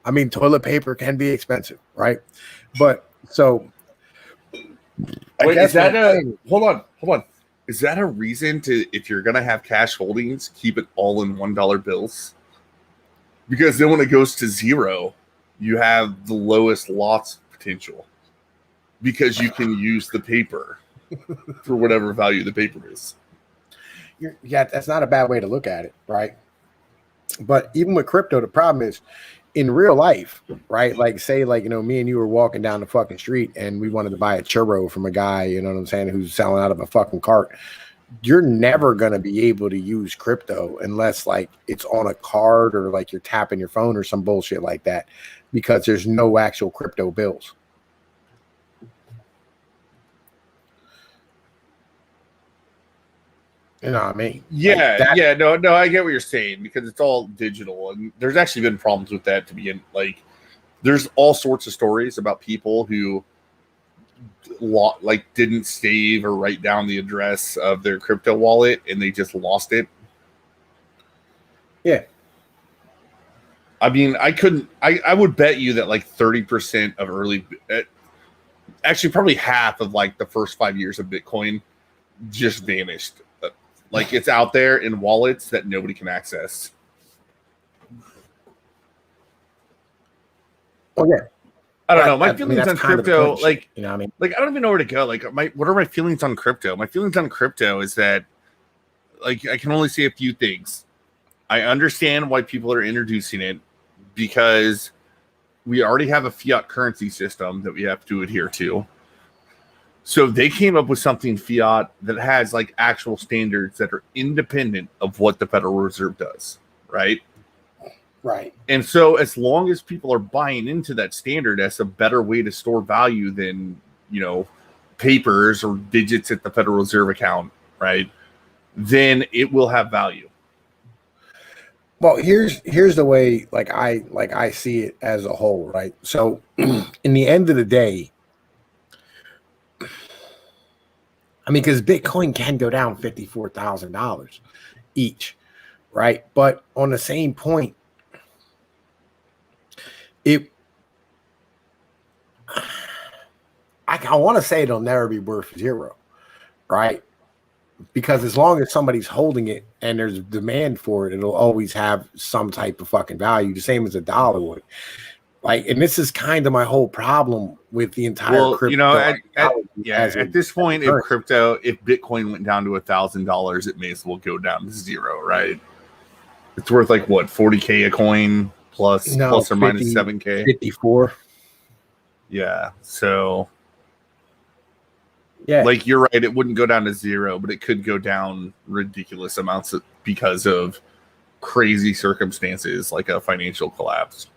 A: I mean, toilet paper can be expensive, right? But so
B: wait, is that hold on. Is that a reason to, if you're gonna have cash holdings, keep it all in $1 bills? Because then when it goes to zero, you have the lowest loss potential, because you can use the paper for whatever value the paper is.
A: Yeah, that's not a bad way to look at it, right? But even with crypto, the problem is in real life, right? Like, say, like, me and you were walking down the fucking street and we wanted to buy a churro from a guy, you know what I'm saying, who's selling out of a fucking cart. You're never going to be able to use crypto unless, like, it's on a card or like you're tapping your phone or some bullshit like that, because there's no actual crypto bills. You know what I mean?
B: Yeah,
A: like
B: no, I get what you're saying, because it's all digital, and there's actually been problems with that to begin. Like, there's all sorts of stories about people who didn't save or write down the address of their crypto wallet, and they just lost it.
A: Yeah.
B: I mean, I would bet you that like 30% of actually probably half of like the first 5 years of Bitcoin just vanished. Like, it's out there in wallets that nobody can access.
A: Oh yeah.
B: I don't know. My feelings on crypto, like,
A: you know what I mean?
B: Like, I don't even know where to go. Like, what are my feelings on crypto? My feelings on crypto is that, like, I can only say a few things. I understand why people are introducing it, because we already have a fiat currency system that we have to adhere to. So they came up with something fiat that has like actual standards that are independent of what the Federal Reserve does, right?
A: Right.
B: And so as long as people are buying into that standard as a better way to store value than, papers or digits at the Federal Reserve account, right, then it will have value.
A: Well, here's the way I see it as a whole, right? So in the end of the day, I mean, because Bitcoin can go down $54,000 each, right? But on the same point, I want to say it'll never be worth zero, right? Because as long as somebody's holding it and there's demand for it, it'll always have some type of fucking value, the same as a dollar would. Like, and this is kind of my whole problem with the entire crypto.
B: At this point, if Bitcoin went down to $1,000, it may as well go down to zero, right? It's worth like what, 40K a coin plus or minus 7K,
A: 54.
B: Yeah, so
A: yeah,
B: like, you're right, it wouldn't go down to zero, but it could go down ridiculous amounts because of crazy circumstances like a financial collapse.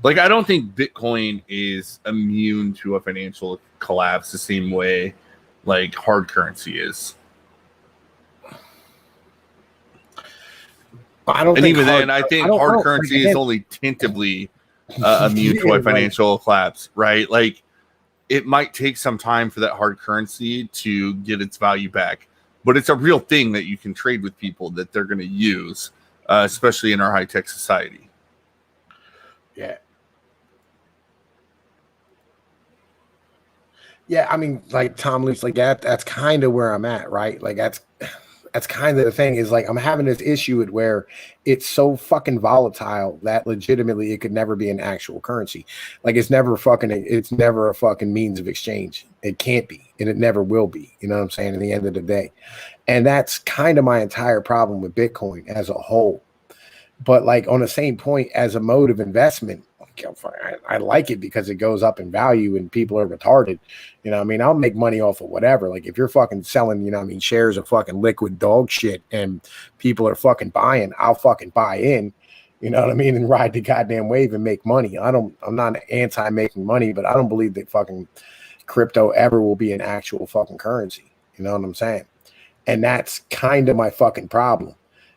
B: Like, I don't think Bitcoin is immune to a financial collapse the same way like hard currency is.
A: I don't
B: and
A: think
B: even then, I think hard currency is only tentatively immune to
A: Yeah,
B: a financial collapse, right? Like, it might take some time for that hard currency to get its value back, but it's a real thing that you can trade with people that they're going to use, especially in our high-tech society.
A: Yeah. Yeah, I mean, like Tom Leaf's like that's kind of where I'm at, right? Like that's kind of the thing is like I'm having this issue with where it's so fucking volatile that legitimately it could never be an actual currency. Like it's never a fucking means of exchange. It can't be, and it never will be. You know what I'm saying? At the end of the day. And that's kind of my entire problem with Bitcoin as a whole. But like on the same point as a mode of investment, I like it because it goes up in value and people are retarded. You know what I mean? I'll make money off of whatever. Like if you're fucking selling, you know what I mean, shares of fucking liquid dog shit and people are fucking buying, I'll fucking buy in, you know what I mean, and ride the goddamn wave and make money. I'm not anti making money, but I don't believe that fucking crypto ever will be an actual fucking currency. You know what I'm saying? And that's kind of my fucking problem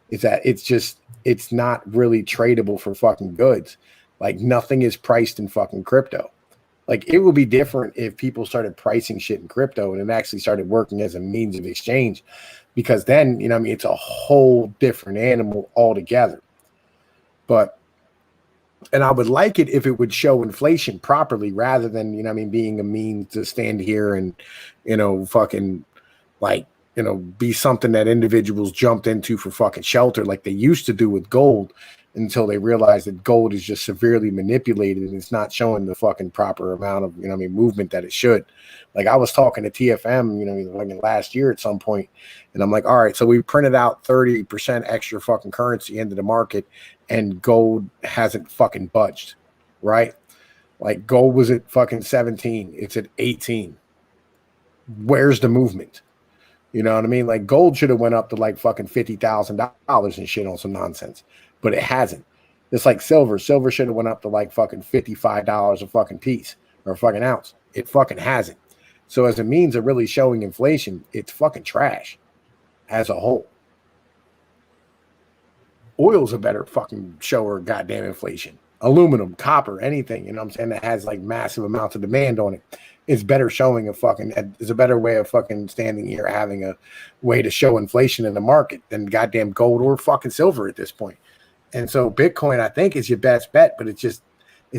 A: is that it's not really tradable for fucking goods. Like nothing is priced in fucking crypto. Like it would be different if people started pricing shit in crypto and it actually started working as a means of exchange, because then, you know what I mean, it's a whole different animal altogether. And I would like it if it would show inflation properly rather than, you know what I mean, being a means to stand here and, you know, fucking like, you know, be something that individuals jumped into for fucking shelter like they used to do with gold, until they realized that gold is just severely manipulated and it's not showing the fucking proper amount of, you know what I mean, movement that it should. Like I was talking to TFM, you know, like last year at some point, and I'm like, all right, so we printed out 30% extra fucking currency into the market and gold hasn't fucking budged, right? Like gold was at fucking 17, it's at 18. Where's the movement? You know what I mean? Like gold should have went up to like fucking $50,000 and shit on some nonsense, but it hasn't. It's like silver. Silver should have went up to like fucking $55 a fucking piece or a fucking ounce. It fucking hasn't. So as a means of really showing inflation, it's fucking trash as a whole. Oil's a better fucking shower of goddamn inflation. Aluminum, copper, anything, you know what I'm saying, that has like massive amounts of demand on it. It's better showing a fucking, it's a better way of fucking standing here having a way to show inflation in the market than goddamn gold or fucking silver at this point. And so Bitcoin, I think, is your best bet, but it's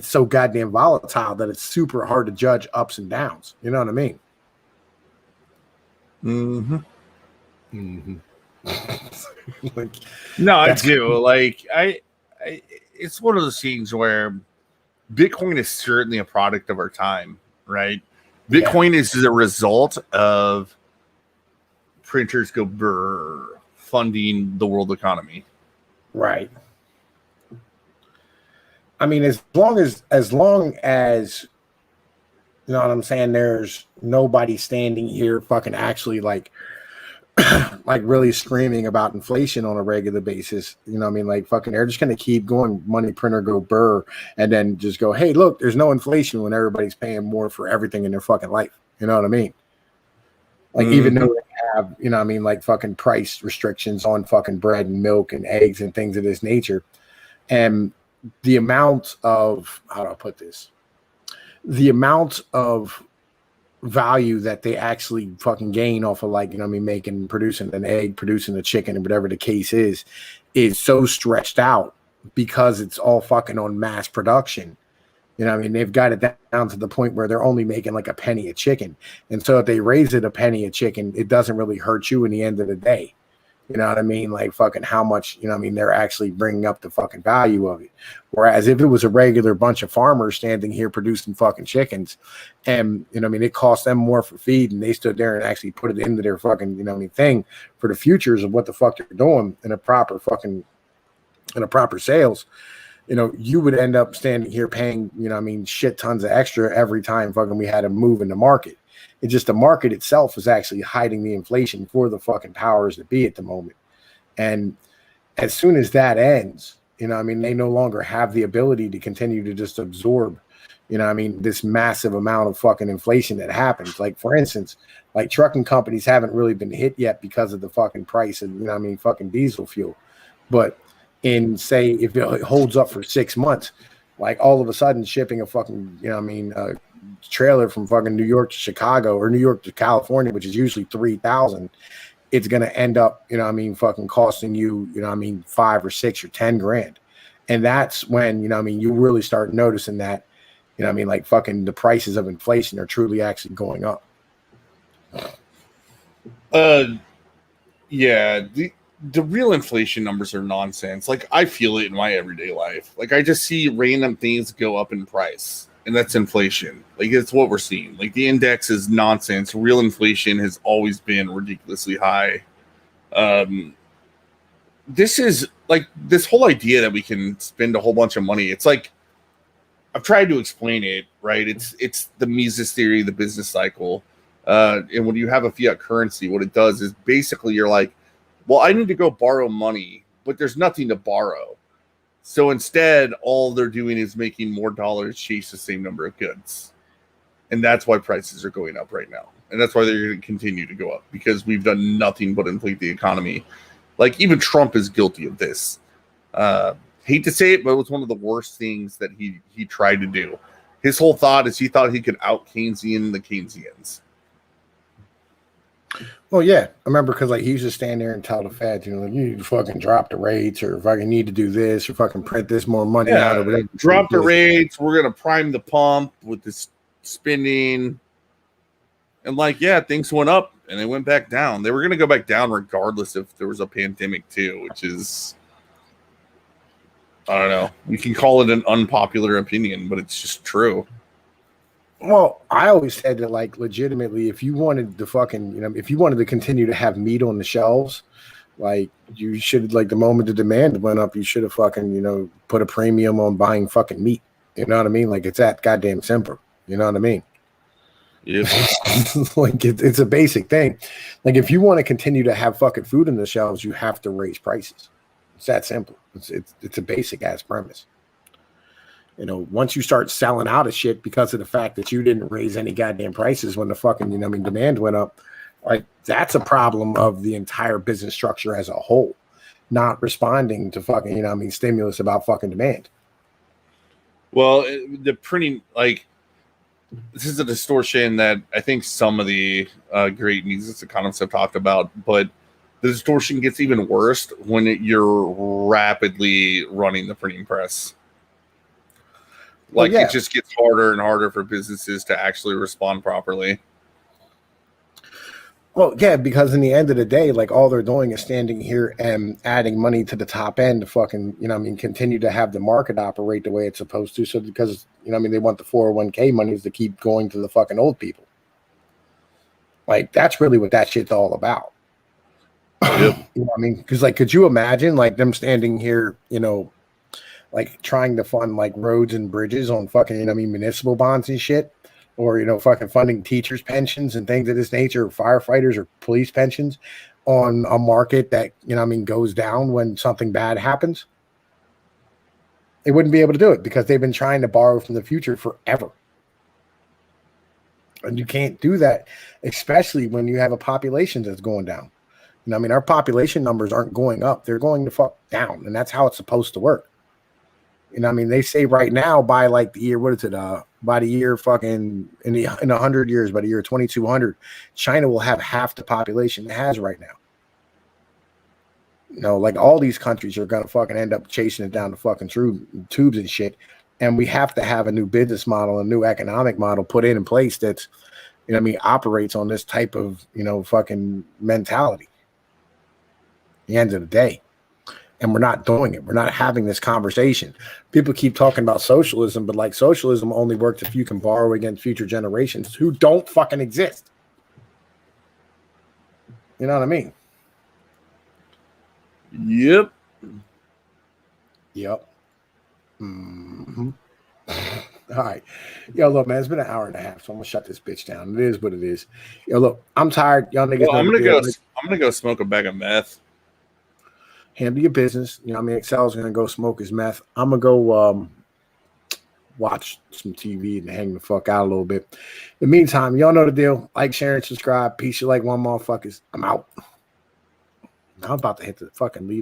A: so goddamn volatile that it's super hard to judge ups and downs. You know what I mean?
B: Mm-hmm.
A: Mm-hmm. Like,
B: no, I do. Like, it's one of those things where Bitcoin is certainly a product of our time, right? Bitcoin is a result of printers go brr, funding the world economy.
A: Right. I mean, as long as you know what I'm saying, there's nobody standing here fucking actually like like really screaming about inflation on a regular basis. You know what I mean? Like fucking they're just gonna keep going, money printer go burr, and then just go, hey, look, there's no inflation when everybody's paying more for everything in their fucking life. You know what I mean? Like even though they have, you know what I mean, like fucking price restrictions on fucking bread and milk and eggs and things of this nature. And the amount of, how do I put this? The amount of value that they actually fucking gain off of, like, you know what I mean, producing an egg, producing a chicken, and whatever the case is so stretched out because it's all fucking on mass production. You know what I mean? They've got it down to the point where they're only making like a penny a chicken. And so if they raise it a penny a chicken, it doesn't really hurt you in the end of the day. You know what I mean? Like fucking how much, you know what I mean, they're actually bringing up the fucking value of it. Whereas if it was a regular bunch of farmers standing here producing fucking chickens and, you know what I mean, it cost them more for feed and they stood there and actually put it into their fucking, you know what I mean, thing for the futures of what the fuck they're doing in a proper sales, you know, you would end up standing here paying, you know what I mean, shit tons of extra every time fucking we had to move in the market. It's just the market itself is actually hiding the inflation for the fucking powers that be at the moment. And as soon as that ends, you know what I mean, they no longer have the ability to continue to just absorb, you know what I mean, this massive amount of fucking inflation that happens. Like, for instance, like trucking companies haven't really been hit yet because of the fucking price of, you know what I mean, fucking diesel fuel. But in, say, if it holds up for 6 months, Like all of a sudden shipping a fucking, you know what I mean, trailer from fucking New York to Chicago or New York to California, which is usually 3,000, it's going to end up, you know what I mean, fucking costing you, you know what I mean, 5 or 6 or 10 grand. And that's when, you know what I mean, you really start noticing that, you know what I mean, like fucking the prices of inflation are truly actually going up.
B: Yeah, the real inflation numbers are nonsense. Like, I feel it in my everyday life. Like, I just see random things go up in price, and that's inflation. Like, it's what we're seeing. Like, the index is nonsense. Real inflation has always been ridiculously high. This is like this whole idea that we can spend a whole bunch of money. It's like, I've tried to explain it, right? It's the Mises theory, the business cycle. And when you have a fiat currency, what it does is basically you're like, well, I need to go borrow money, but there's nothing to borrow. So instead, all they're doing is making more dollars chase the same number of goods. And that's why prices are going up right now. And that's why they're going to continue to go up, because we've done nothing but inflate the economy. Like, even Trump is guilty of this. Hate to say it, but it was one of the worst things that he tried to do. His whole thought is he thought he could out Keynesian the Keynesians.
A: Well, yeah, I remember because like he used to stand there and tell the Fed, you know, like, you need to fucking drop the rates, or fucking need to do this, or fucking print this more money out, or whatever.
B: Drop the rates. We're gonna prime the pump with this spending, and like, yeah, things went up and they went back down. They were gonna go back down regardless if there was a pandemic too, which is, I don't know. You can call it an unpopular opinion, but it's just true.
A: Well, I always said that, like, legitimately, if you wanted to fucking, you know, if you wanted to continue to have meat on the shelves, like, you should, like, the moment the demand went up, you should have fucking, you know, put a premium on buying fucking meat. You know what I mean? Like, it's that goddamn simple. You know what I mean?
B: Yep.
A: Like, it's a basic thing. Like, if you want to continue to have fucking food on the shelves, you have to raise prices. It's that simple. It's a basic ass premise. You know, once you start selling out of shit because of the fact that you didn't raise any goddamn prices when the fucking, you know, I mean, demand went up, like, that's a problem of the entire business structure as a whole, not responding to fucking, you know, I mean, stimulus about fucking demand.
B: Well, the printing, like, this is a distortion that I think some of the great Mises economists have talked about, but the distortion gets even worse when you're rapidly running the printing press. Like, it just gets harder and harder for businesses to actually respond properly.
A: Well, yeah, because in the end of the day, like, all they're doing is standing here and adding money to the top end to fucking, you know, I mean, continue to have the market operate the way it's supposed to. So because, you know, I mean, they want the 401k monies to keep going to the fucking old people. Like, that's really what that shit's all about.
B: Yep.
A: You know what I mean? Because, like, could you imagine, like, them standing here, you know, like, trying to fund, like, roads and bridges on fucking, you know, I mean, municipal bonds and shit, or, you know, fucking funding teachers' pensions and things of this nature, or firefighters or police pensions on a market that, you know, I mean, goes down when something bad happens? They wouldn't be able to do it because they've been trying to borrow from the future forever. And you can't do that, especially when you have a population that's going down. You know, I mean, our population numbers aren't going up. They're going to fuck down. And that's how it's supposed to work. You know, I mean, they say right now by like the year, what is it? By the year fucking in 100 years, by the year 2200, China will have half the population it has right now. You know, like, all these countries are gonna fucking end up chasing it down the fucking tubes and shit. And we have to have a new business model, a new economic model put in place that's, you know, I mean, operates on this type of, you know, fucking mentality. At the end of the day. And we're not doing it. We're not having this conversation. People keep talking about socialism, but, like, socialism only works if you can borrow against future generations who don't fucking exist. You know what I mean?
B: Yep.
A: Mm-hmm. All right. Yo, look, man, it's been an hour and a half, so I'm gonna shut this bitch down. It is what it is. Yo, look, I'm tired. Y'all niggas.
B: Well, I'm gonna go smoke a bag of meth.
A: Handle your business. You know what I mean? Excel's going to go smoke his meth. I'm going to go watch some TV and hang the fuck out a little bit. In the meantime, y'all know the deal. Like, share, and subscribe. Peace. You like one motherfuckers. I'm out. I'm about to hit the fucking leave.